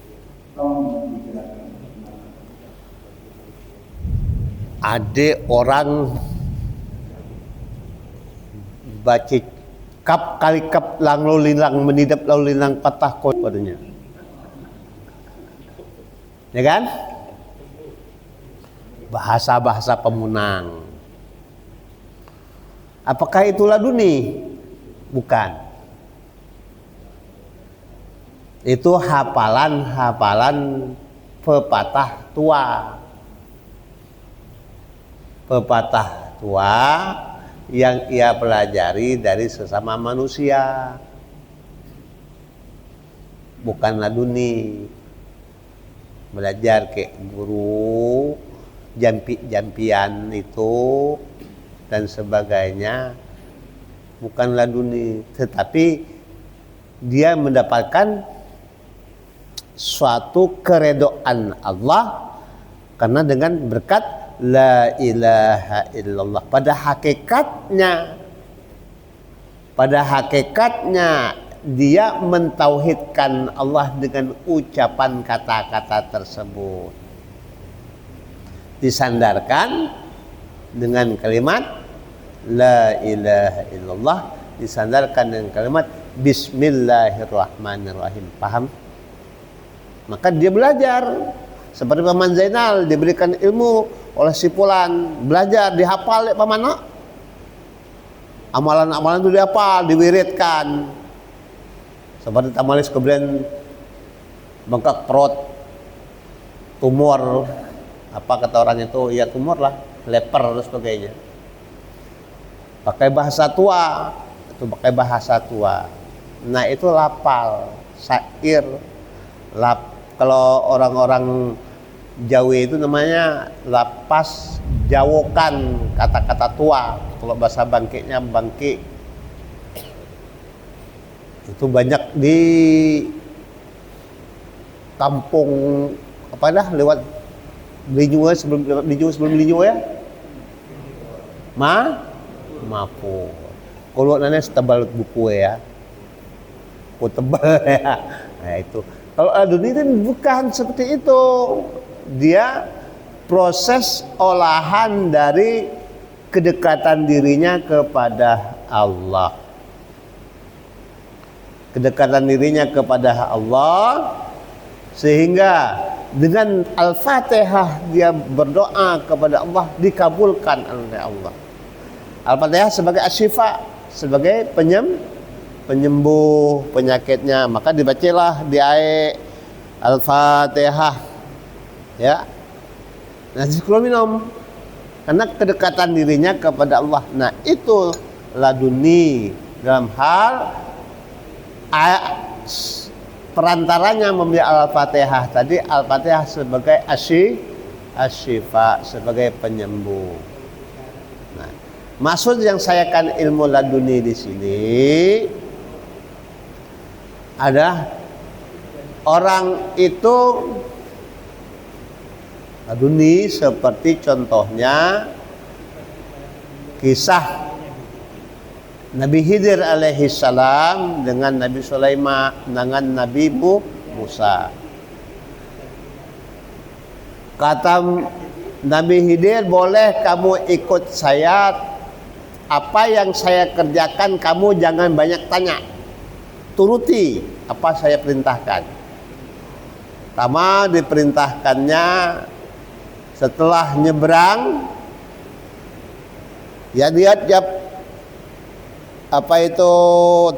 Tolong dijelaskan. Ada orang baca kap kali kap lang lilang menidap lalu lilang patah kot padanya. Ya kan? Bahasa-bahasa pemunang. Apakah itu laduni? Bukan. Itu hafalan pepatah tua. Pepatah tua yang ia pelajari dari sesama manusia. Bukan laduni. Belajar ke guru, jampi-jampian itu dan sebagainya, bukan laduni, tetapi dia mendapatkan suatu keredoan Allah karena dengan berkat la ilaha illallah. Pada hakikatnya dia mentauhidkan Allah dengan ucapan kata-kata tersebut, disandarkan dengan kalimat la ilaha illallah, disandarkan dengan kalimat bismillahirrahmanirrahim. Paham? Maka dia belajar seperti Paman Zainal diberikan ilmu oleh si Fulan, belajar dihafal Paman. Amalan-amalan itu dihafal, diwiridkan. Seperti Tamalis kemudian bengkak perut, tumor, apa kata orang itu, ya tumor lah, leper dan sebagainya. Pakai bahasa tua, Nah itu lapal, syair, kalau orang-orang Jawi itu namanya lapas jawokan, kata-kata tua. Kalau bahasa bangkitnya bangkit. Itu banyak di kampung apa dah lewat Linyu sebelum Linyu ya. Mapo. Kalau nanya setebal buku ya. Tebal ya. Nah itu. Kalau laduni itu bukan seperti itu. Dia proses olahan dari kedekatan dirinya kepada Allah. Kedekatan dirinya kepada Allah, sehingga dengan Al-Fatihah dia berdoa kepada Allah, dikabulkan oleh Allah. Al-Fatihah sebagai asyifa, sebagai penyembuh penyakitnya. Maka dibacalah di ayat Al-Fatihah, ya. Nanti kalau minum, karena kedekatan dirinya kepada Allah. Nah itu laduni dalam hal perantaranya membaca Al-Fatihah tadi. Al-Fatihah sebagai asyifa, sebagai penyembuh. Nah, maksud yang saya kan ilmu laduni di sini ada orang itu laduni seperti contohnya kisah Nabi Khidir alaihi salam dengan Nabi Sulaiman, dengan Nabi Musa. Kata Nabi Khidir, boleh kamu ikut saya, apa yang saya kerjakan kamu jangan banyak tanya, turuti apa saya perintahkan. Pertama diperintahkannya setelah nyebrang, ya lihat apa itu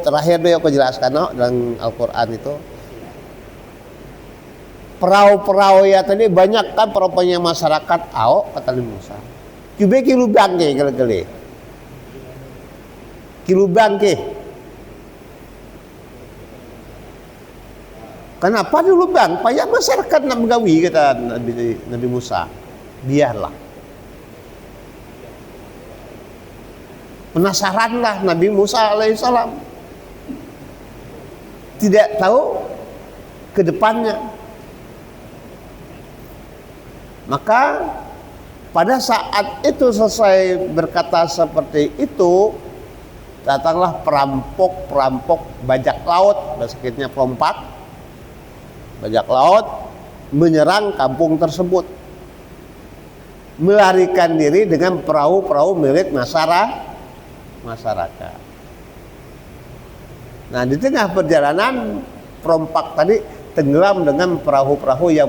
terakhir dia aku jelaskan dalam Al-Quran itu perahu-perahu ya tadi banyak kan perahu-perahunya masyarakat kata Nabi Musa kube kilubang ke gele-gele kilubang ke kenapa dilubang payah masyarakat nak menggawi kata Nabi Musa biarlah. Penasaranlah Nabi Musa alaihissalam, tidak tahu ke depannya. Maka pada saat itu selesai berkata seperti itu, datanglah perampok bajak laut, bahasa kitanya perompak, bajak laut menyerang kampung tersebut, melarikan diri dengan perahu-perahu milik masyarakat. Nah di tengah perjalanan perompak tadi tenggelam dengan perahu-perahu yang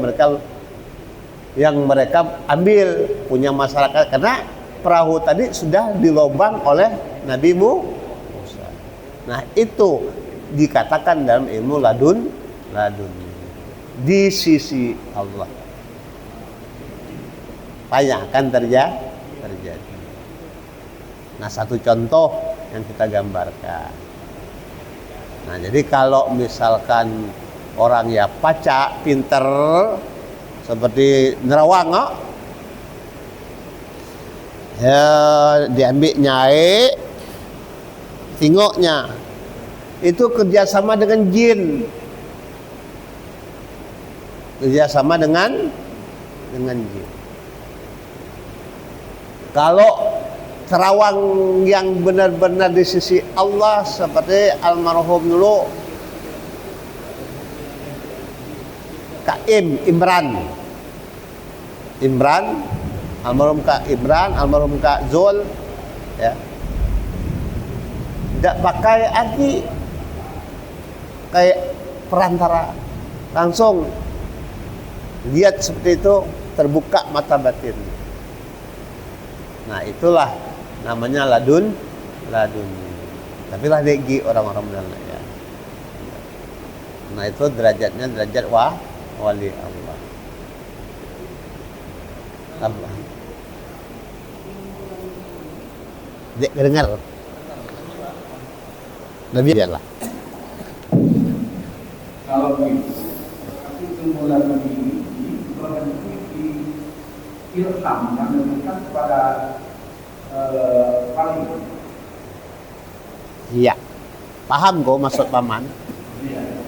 mereka ambil punya masyarakat, karena perahu tadi sudah dilobang oleh Nabi Musa. Nah, itu dikatakan dalam ilmu ladun di sisi Allah. Banyak akan terjadi. Nah, satu contoh yang kita gambarkan. Nah, jadi kalau misalkan orang ya pacak, pinter, seperti nerawang, ya diambil nyai, tengoknya, itu kerjasama dengan jin, kerjasama dengan jin. Kalau terawang yang benar-benar di sisi Allah seperti almarhum dulu Kak Imran, almarhum Kak Imran, almarhum Kak Zul, ya, tidak pakai arti kayak perantara, langsung lihat seperti itu, terbuka mata batin. Nah, itulah namanya ladun. Tapi lah degi orang-orang benar ya. Nah, itu derajatnya derajat wali Allah. Dek dengar. Nabi Allah. Kalau begitu, tapi ilmu ladun ini berhenti di ilham yang diberikan kepada paling. Iya. Paham kok maksud paman? Iya.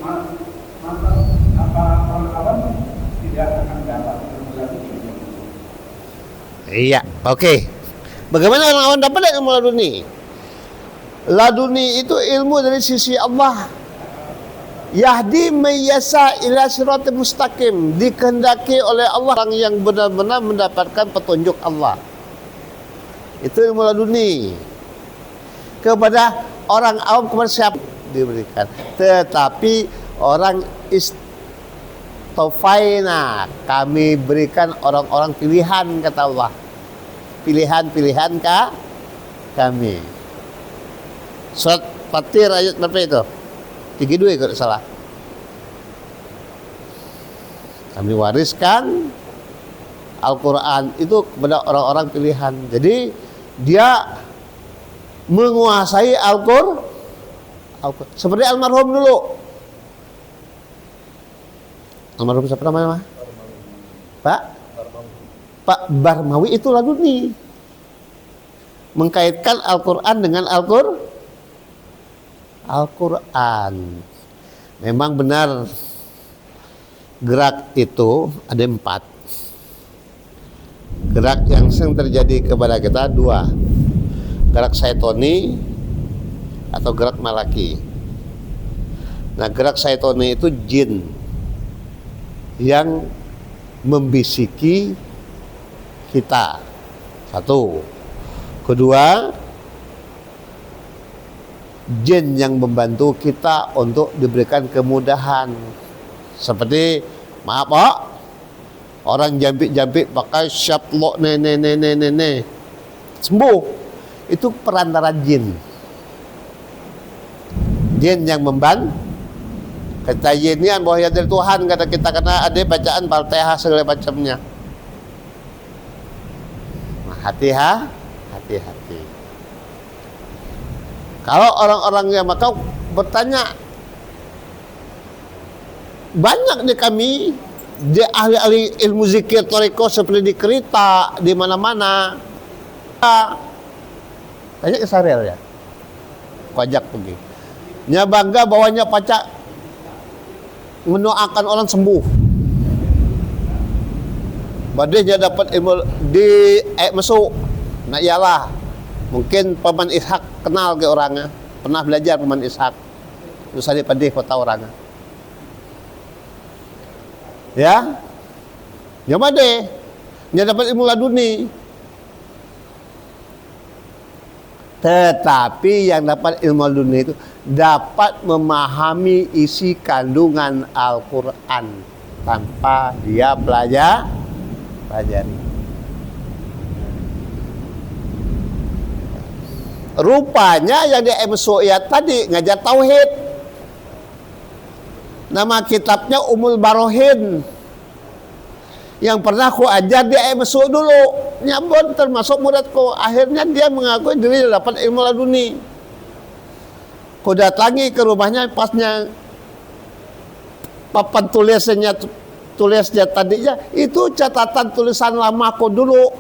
Maka apa kawan-kawan tidak akan dapat ilmu ladun ini? Iya, oke. Bagaimana orang-orang dapat ilmu laduni? Laduni itu ilmu dari sisi Allah. Yahdi mayyasa ila siratal mustaqim, dikehendaki oleh Allah orang yang benar-benar mendapatkan petunjuk Allah. Itu ilmu laduni. Kepada orang awam, kepada siapa diberikan. Tetapi orang istofaina, kami berikan orang-orang pilihan, kata Allah. Pilihan kami. Surat Fatir ayat berapa itu? 32 kalau salah. Kami wariskan Al-Quran itu kepada orang-orang pilihan. Jadi dia menguasai Al-Quran. Seperti almarhum dulu. Almarhum siapa namanya? Pak Barmawi itu laduni. Mengkaitkan Al-Quran dengan Al-Quran. Memang benar gerak itu ada 4. Gerak yang sering terjadi kepada kita 2. Gerak syaitoni atau gerak malaki. Nah, gerak syaitoni itu jin yang membisiki kita. 1. Kedua, jin yang membantu kita untuk diberikan kemudahan. Seperti, maaf Pak, orang jampit-jampit pakai syatlok ne sembuh. Itu perantara jin. Jin yang membantu. Kata jin ini bahwa dari Tuhan, kata kita, karena ada bacaan Fatihah segala macamnya. Nah, hati-hati. Kalau orang-orang yang maka bertanya, banyak di kami, dia ahli-ahli ilmu zikir toriko seperti di Kerita, di mana-mana. Banyak Israel ya, pajak pergi. Nya bangga bawahnya pacak mendoakan orang sembuh. Badai dapat ilmu di masuk. Nah iyalah, mungkin Paman Ishak kenal ke orangnya, pernah belajar Paman Ishak. Terus ada padih kota orangnya. Ya, badai, dia dapat ilmu laduni. Tetapi yang dapat ilmu laduni itu dapat memahami isi kandungan Al-Quran tanpa dia pelajari. Rupanya yang di MSUIA tadi ngajar tauhid. Nama kitabnya Umul Barohin. Yang pernah ku ajar di MSU dulu. Nyabon termasuk muridku. Akhirnya dia mengakui diri dapat ilmu laduni. Ku datangi ke rumahnya pasnya papan tulisnya tadinya itu catatan tulisan lamaku dulu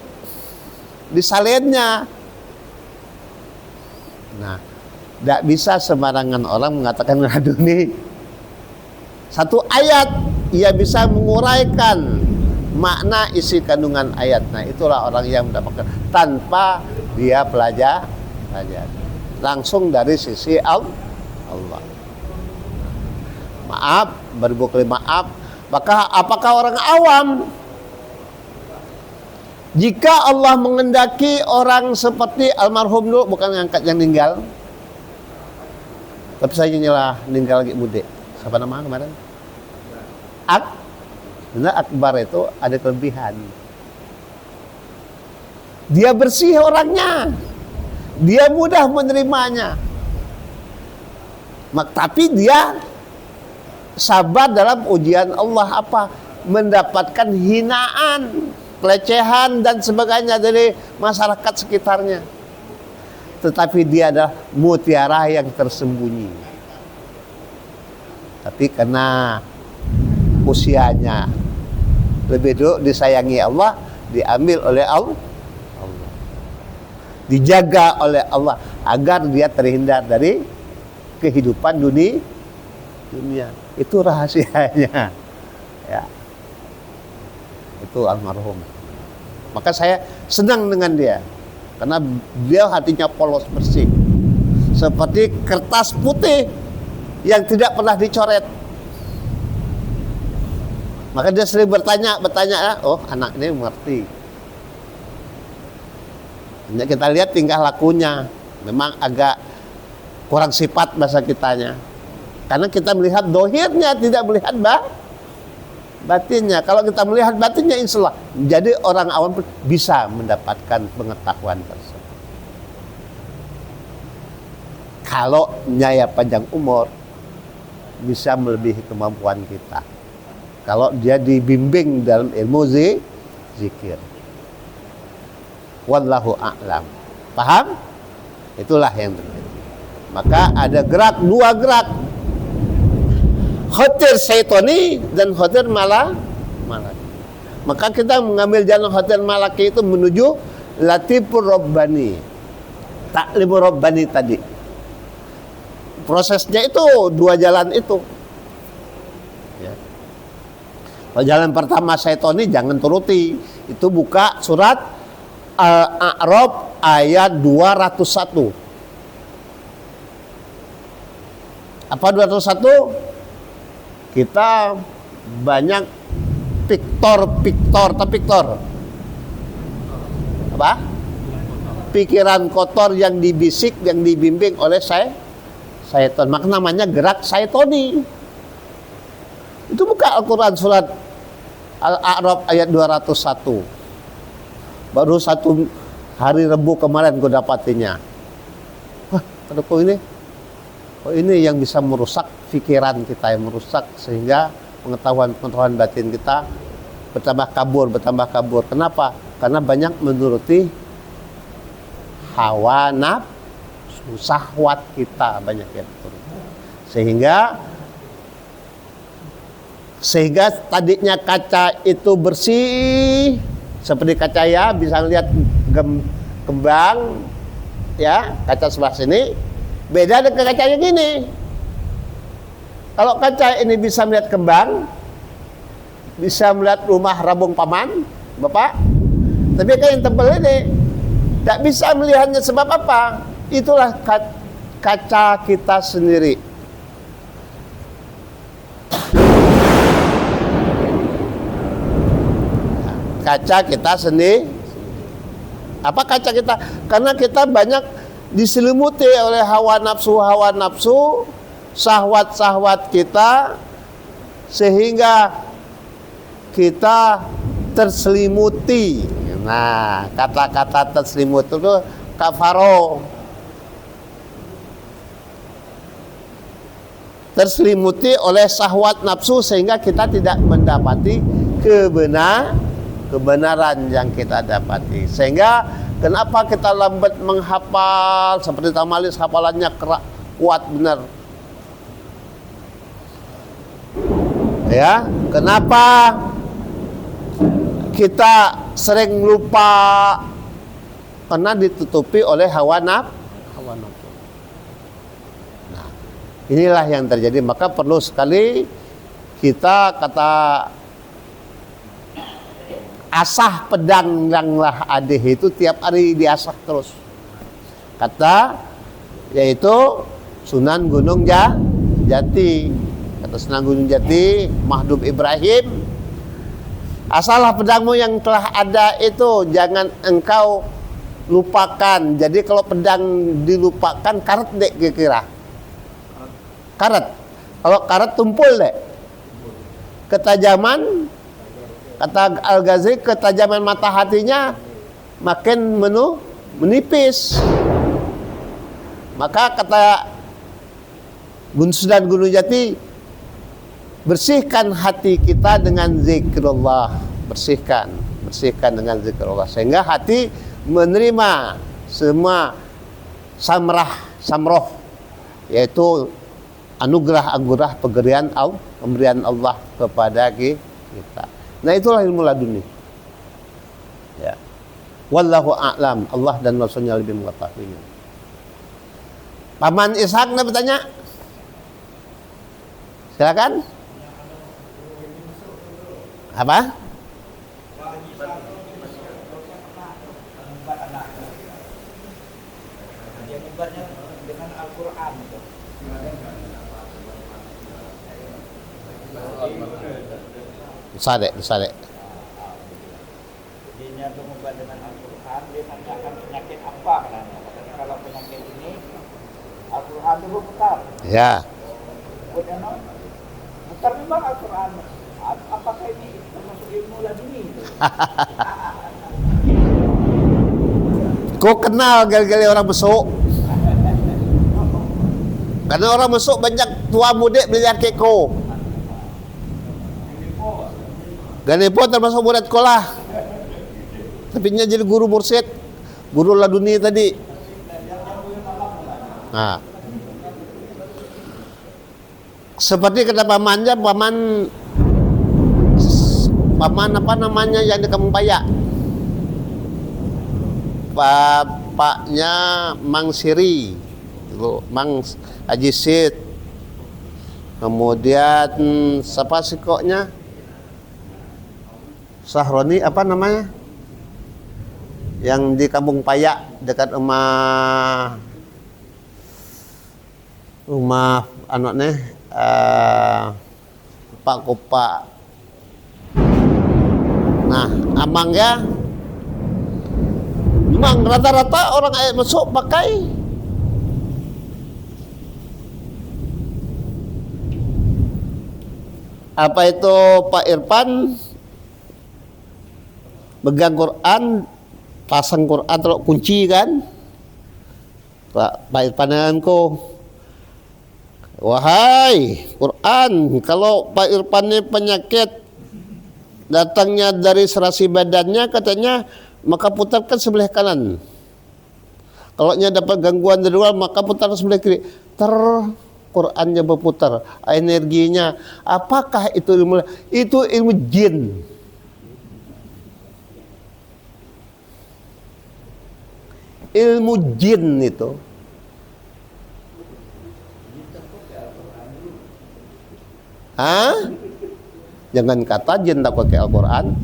disalinnya. Nah, tidak bisa sembarangan orang mengatakan laduni. Satu ayat ia bisa menguraikan makna isi kandungan ayat. Nah, itulah orang yang mendapatkan tanpa dia belajar langsung dari sisi Allah. Maaf, beribu kali maaf. Maka apakah orang awam jika Allah mengendaki orang seperti almarhum dulu, bukan ngangkat yang meninggal, tapi saya nyelah meninggal lagi muda. Siapa nama kemarin? Benar, Akbar itu ada kelebihan. Dia bersih orangnya, dia mudah menerimanya. Tapi dia sabar dalam ujian Allah apa? Mendapatkan hinaan, pelecehan dan sebagainya dari masyarakat sekitarnya. Tetapi dia adalah mutiara yang tersembunyi. Tapi karena usianya lebih dulu disayangi Allah, diambil oleh Allah, dijaga oleh Allah agar dia terhindar dari kehidupan dunia. Itu rahasianya, ya. Itu almarhum. Maka saya senang dengan dia karena dia hatinya polos bersih, seperti kertas putih yang tidak pernah dicoret. Maka dia sering bertanya, oh anak ini mengerti. Hanya kita lihat tingkah lakunya, memang agak kurang sifat bahasa kitanya. Karena kita melihat dohirnya, tidak melihat batinnya. Kalau kita melihat batinnya, insya Allah. Jadi orang awam bisa mendapatkan pengetahuan tersebut. Kalau nyaya panjang umur, bisa melebihi kemampuan kita. Kalau dia dibimbing dalam ilmu zikir. Wallahu a'lam. Paham? Itulah yang terjadi. Maka ada dua gerak. Khotir syaitoni dan khotir malaki. Maka kita mengambil jalan khotir malaki itu menuju latifur rabbani. Taklimur rabbani tadi. Prosesnya itu dua jalan itu. Ya. Kalau jalan pertama syaitoni jangan turuti. Itu buka surat Al-A'raf ayat 201. Apa 201? Kita banyak piktor. Apa? Pikiran kotor yang dibisik, yang dibimbing oleh syaitan. Maka namanya gerak syaitoni. Itu buka Al-Quran surat Al-A'raf ayat 201. Baru satu hari Rebu kemarin gue dapatinya. Wah, kok ini yang bisa merusak pikiran kita, yang merusak sehingga pengetahuan batin kita bertambah kabur. Kenapa? Karena banyak menuruti hawa nafsu, syahwat kita banyak yang turuti. Sehingga tadinya kaca itu bersih seperti kaca ya, bisa lihat kembang ya, kaca sebelah sini beda dengan kaca yang gini. Kalau kaca ini bisa melihat kembang, bisa melihat rumah rabung paman Bapak, tapi kaca yang tebal ini tidak bisa melihatnya. Sebab apa? Itulah kaca kita sendiri. Kaca kita sendiri. Apa kaca kita? Karena kita banyak diselimuti oleh hawa nafsu, syahwat kita, sehingga kita terselimuti. Nah, kata-kata terselimuti itu kafaro, terselimuti oleh syahwat nafsu sehingga kita tidak mendapati kebenaran yang kita dapati. Sehingga kenapa kita lambat menghafal, seperti Tamalis hafalannya kuat benar. Ya, kenapa kita sering lupa? Karena ditutupi oleh hawa nafsu. Nah, inilah yang terjadi. Maka perlu sekali kita kata asah pedang yang lah adeh itu tiap hari diasah terus. Kata yaitu Sunan Gunung Jati. Kata Sunan Gunung Jati, Mahdum Ibrahim, asalah pedangmu yang telah ada itu jangan engkau lupakan. Jadi kalau pedang dilupakan, karet dek kira-kira. Karet. Kalau karet tumpul dek. Ketajaman, kata Al-Ghazali, ketajaman mata hatinya makin menipis. Maka kata Sunan Gunung Jati, bersihkan hati kita dengan zikrullah, bersihkan dengan zikrullah sehingga hati menerima semua samroh yaitu anugerah pemberian Allah kepada kita. Nah, itulah ilmu laduni. Ya. Wallahu a'lam. Allah dan Rasulnya lebih mengetahui. Paman Ishak nak bertanya. Silakan. Apa? Dia membuatnya dengan Al-Quran. Bisa dek. Dia membuat dengan Al-Quran, dia tanyakan penyakit apa katanya. Katanya kalau penyakit ini Al-Quran itu berputar. Ya. Bukan memang Al-Quran. Apakah ini termasuk ilmu laduni? Kau kenal gali-gali orang besok? Karena orang besok banyak tua muda belajar keko. Ganepo termasuk murid sekolah. Tapi nya jadi guru mursyid, guru laduni tadi. Nah. Seperti kata pamannya, paman apa namanya yang di Kampung Payak, bapaknya Mang Siri, Mang Haji Sid, kemudian siapa sih koknya, Sahroni apa namanya, yang di Kampung Payak dekat rumah anaknya Pak Kopa. Nah, amang ya, memang rata-rata orang ayat masuk pakai apa itu Pak Irfan pegang Quran, pasang Quran terus kunci kan, Pak Irfan denganku. Wahai Quran, kalau Pak Irfan ini penyakit datangnya dari serasi badannya katanya, maka putarkan sebelah kanan. Kalau nya dapat gangguan dari luar, maka putar sebelah kiri. Qurannya berputar, energinya. Apakah itu ilmu? Itu ilmu jin. Ilmu jin itu. Jangan kata jin tak pakai Al-Quran.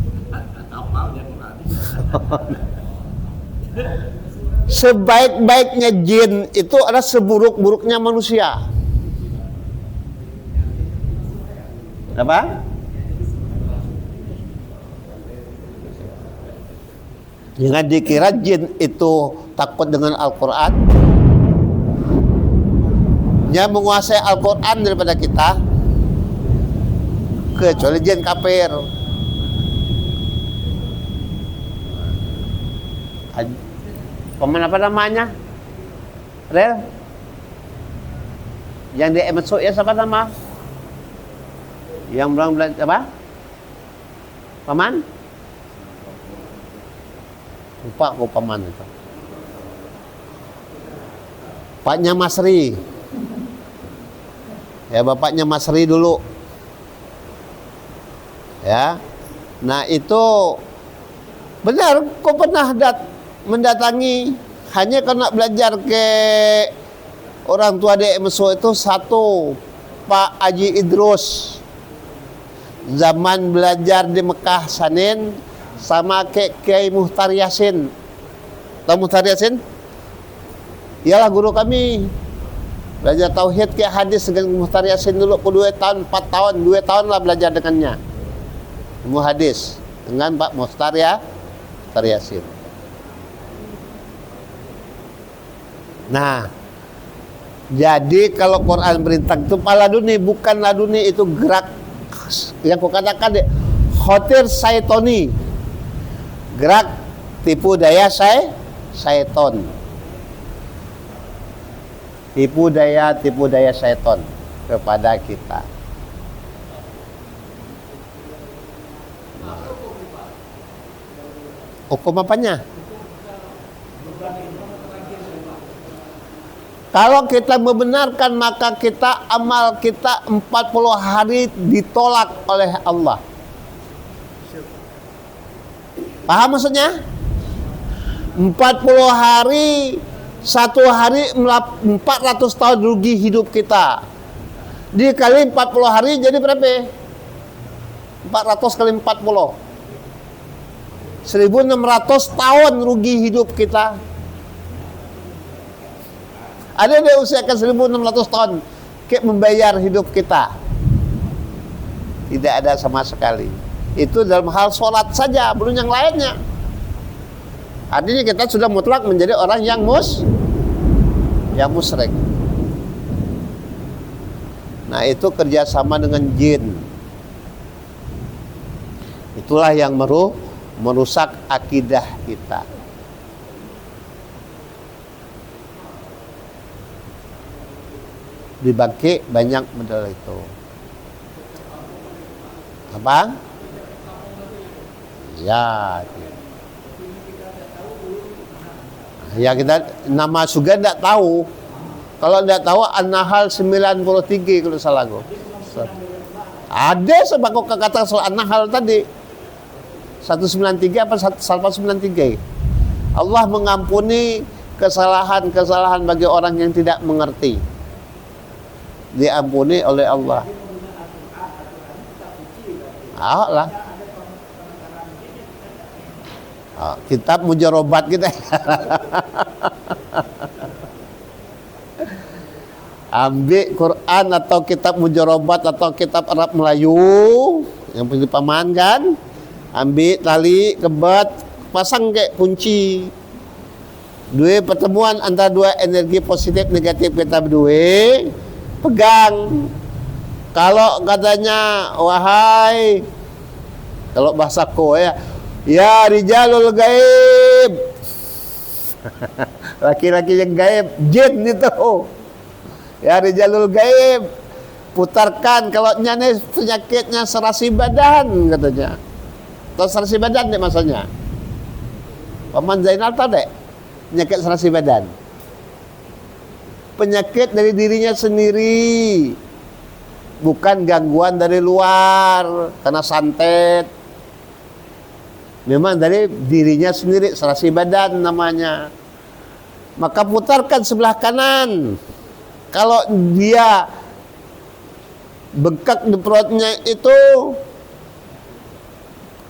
Sebaik-baiknya jin itu adalah seburuk-buruknya manusia. Apa? Jangan dikira jin itu takut dengan Al-Quran. Dia menguasai Al-Quran daripada kita, kecuali jin kafir. Paman apa namanya? Rel? Yang di MSO ya siapa nama? Yang bilang apa? Paman? Lupa aku paman itu. Bapaknya Masri. Ya, bapaknya Masri dulu. Ya. Nah, itu benar, kau pernah mendatangi hanya karena belajar ke orang tua di MSO itu satu, Pak Haji Idrus. Zaman belajar di Mekah Sanin sama Kiai Muhtar Yasin. Tahu Muhtar Yasin? Ialah guru kami. Belajar tauhid ke hadis dengan Muhtar Yasin dulu 2 tahun, 4 tahun, 2 tahun lah belajar dengannya. Ilmu hadis dengan Pak Muhtar Yasin. Nah, jadi kalau Quran berintang itu laduni, bukan laduni, itu gerak yang kukatakan deh, khotir syaitoni, gerak tipu daya syaiton, tipu daya syaiton kepada kita. Hukum apanya? Kalau kita membenarkan, maka kita amal kita 40 hari ditolak oleh Allah. Paham maksudnya? 40 hari, 1 hari 400 tahun rugi hidup kita. Dikali 40 hari jadi berapa? 400 kali 40. 1600 tahun rugi hidup kita. Ada yang usiakan 1600 tahun kayak membayar hidup kita. Tidak ada sama sekali. Itu dalam hal sholat saja, belum yang lainnya. Artinya kita sudah mutlak menjadi orang yang musyrik. Nah, itu kerjasama dengan jin. Itulah yang merusak akidah kita. Dibangkit banyak model itu. Apa? Ya. Ya, kita nama juga tidak tahu. Kalau tidak tahu An-Nahl 93 kalau salah aku. Ada sebab kok kata soal An-Nahl tadi. 193 apa 193? Allah mengampuni kesalahan-kesalahan bagi orang yang tidak mengerti. Diampuni oleh Allah. Lah. Kitab mujarobat kita. Ambil Quran atau kitab mujarobat atau kitab Arab Melayu yang punya paman kan, ambil tali kebat, pasang kayak kunci. Dua pertemuan antara dua energi positif negatif kita berdua, pegang. Kalau katanya wahai, kalau bahasa ya rijalul gaib, laki-laki yang gaib, jin itu. Ya rijalul gaib, putarkan. Kalau nyane penyakitnya serasi badan katanya. Atau serasi badan deh masanya. Paman Zainal tahu deh penyakit serasi badan. Penyakit dari dirinya sendiri, bukan gangguan dari luar karena santet. Memang dari dirinya sendiri, serasi badan namanya. Maka putarkan sebelah kanan. Kalau dia bengkak di perutnya itu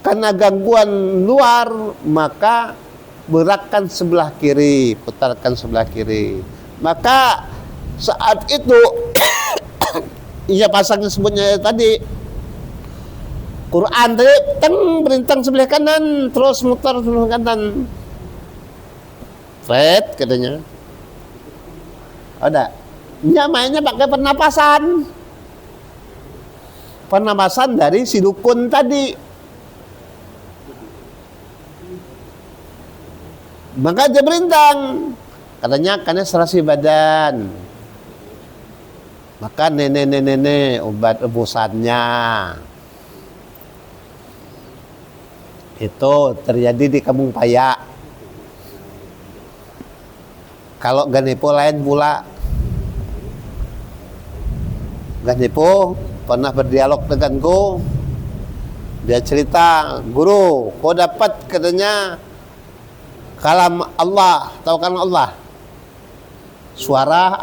karena gangguan luar, maka berakkan sebelah kiri, putarkan sebelah kiri. Maka saat itu ia pasangnya sebutnya tadi Quran tadi berintang sebelah kanan, terus mutar sebelah kanan. Fred katanya. Ada. Dia mainnya pakai pernapasan. Pernapasan dari si dukun tadi. Maka dia berintang. Katanya karena serasi badan. Maka nenek-nenek obat rebusannya itu terjadi di Kampung Payak. Kalau Ganepo lain pula. Ganepo pernah berdialog denganku. Dia cerita, guru, kau dapat katanya kalam Allah, tahu kalam Allah? Suara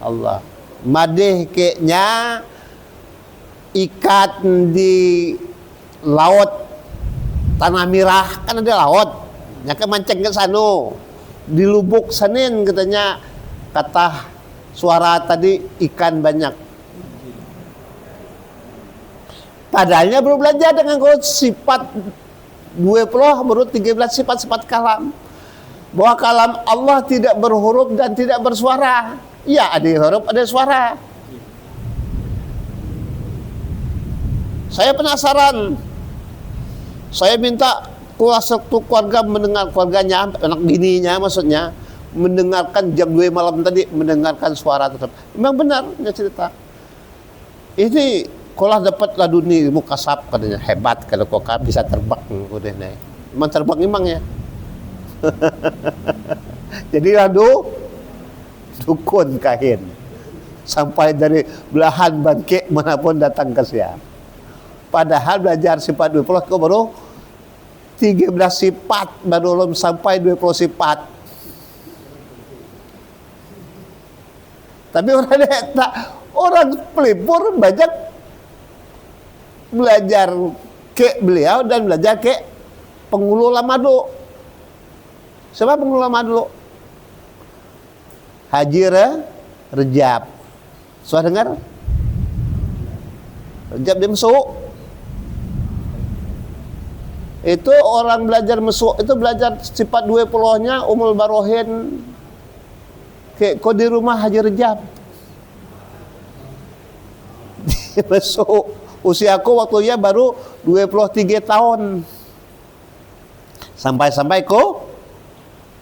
Allah. Madih keknya ikat di laut Tanah Merah, kan ada laut. Nyaka mancing ke sana. Di Lubuk Senin katanya, kata suara tadi ikan banyak. Padahalnya baru belajar dengan sifat 20 baru 13 sifat-sifat kalam. Bahwa kalam Allah tidak berhuruf dan tidak bersuara. Iya, ada huruf, ada suara. Saya penasaran. Saya minta satu keluarga mendengar, keluarganya, anak bininya maksudnya, mendengarkan jam 2 malam tadi, mendengarkan suara tersebut. Memang benar, dia cerita. Ini kalau dapat laduni ilmu kasab, katanya hebat kalau kau bisa terbang, udah nih. Memang terbang memang ya. Jadi ladu dukun kahin sampai dari belahan bangkit manapun datang ke saya. Padahal belajar sifat 20 kau baru 13 sifat, baru belum sampai 20 sifat. Tapi orang pelipur banyak belajar ke beliau dan belajar ke penghulu lama dulu. Siapa penghulu lama dulu? Haji Rejab. Sudah dengar? Rejab dia mesuk. Itu orang belajar mesuk, itu belajar sifat 20-nya Umul Barohin kok di rumah Haji Rejab. Mesuk. Usiaku waktu ya baru 23 tahun. Sampai-sampai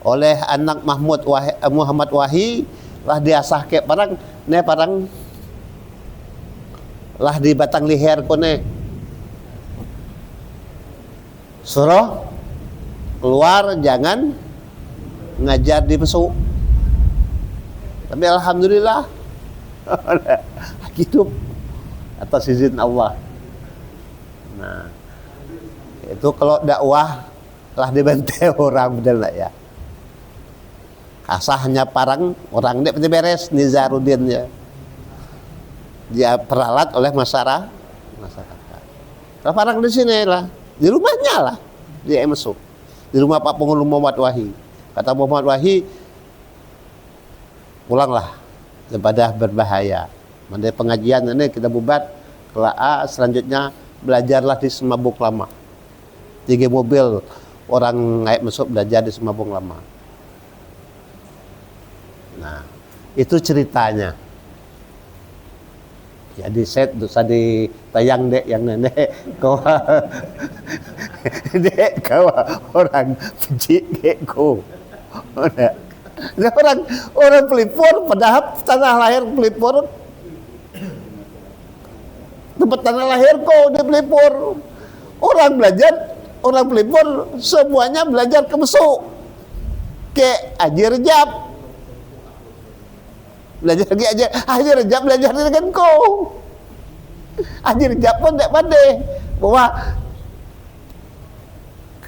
oleh anak Muhammad Wahyi lah diasah ke parang lah di batang leher kone suruh keluar, jangan ngajar di mesuk. Tapi alhamdulillah hidup atas izin Allah. Nah, itu kalau dakwah lah dibantai orang, benar lah ya. Asahnya parang orang dia beres Nizaruddin ya. Dia peralat oleh masyarakat. Lah parang di sini lah, di rumahnya lah, dia masuk. Di rumah Pak Penghulu Muhammad Wahyi. Kata Muhammad Wahyi, pulanglah daripada berbahaya. Mandai pengajian ini kita bubat kelaa, selanjutnya belajarlah di Semabung Lama. 3 mobil orang naik masuk belajar di Semabung Lama. Nah, itu ceritanya. Jadi set dosa di tayang dek yang nenek kau dek kau orang benci kekku. Orang pelipur padahal tanah lahir pelipur tempat tanah lahir kau di pelipur. Orang pelipur semuanya belajar ke mesuk ke Haji Rejab. Belajar lagi Haji Rejab belajar dengan kau. Haji Rejab pun tak pandai bahwa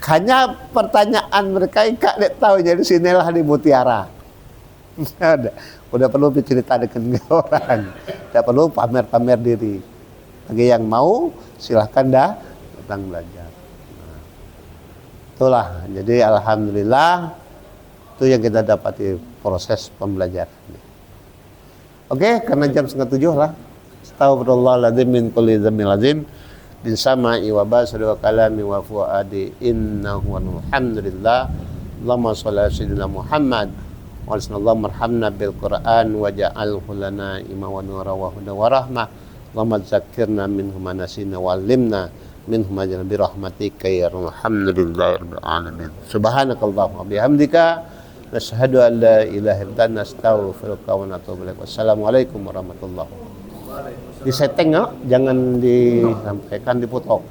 hanya pertanyaan mereka yang tak tahu, jadi sinilah di Mutiara. Udah perlu bercerita dengan orang, tak perlu pamer-pamer diri. Bagi yang mau silahkan datang belajar. Nah, itulah, jadi alhamdulillah itu yang kita dapati proses pembelajaran. Oke, karena jam 6:30 lah. Astagfirullahaladzim min kulli dzambin lazim. Bin sama'i wa basari wa kalami wa fuadi innahu walhamdulillah. Allahumma sholli ala sayyidina Muhammad wa sallallahu marhamna bil Qur'an wa ja'alhu lana imama wa nura wa huda wa rahmah. Allahumma dzakkirna minhu ma nasina wa 'allimna minhu ma ja'alna bi rahmatika ya alhamdulillahi rabbil alamin. Subhanakallahumma bihamdika Nasyhadu an la ilaha illa anta nastaghfiruka wa natubu ilaik. Wassalamualaikum warahmatullahi wabarakatuh. Disetting no? Jangan disampaikan dipotong.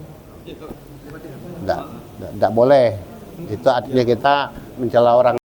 Enggak boleh. Itu artinya kita mencela orang.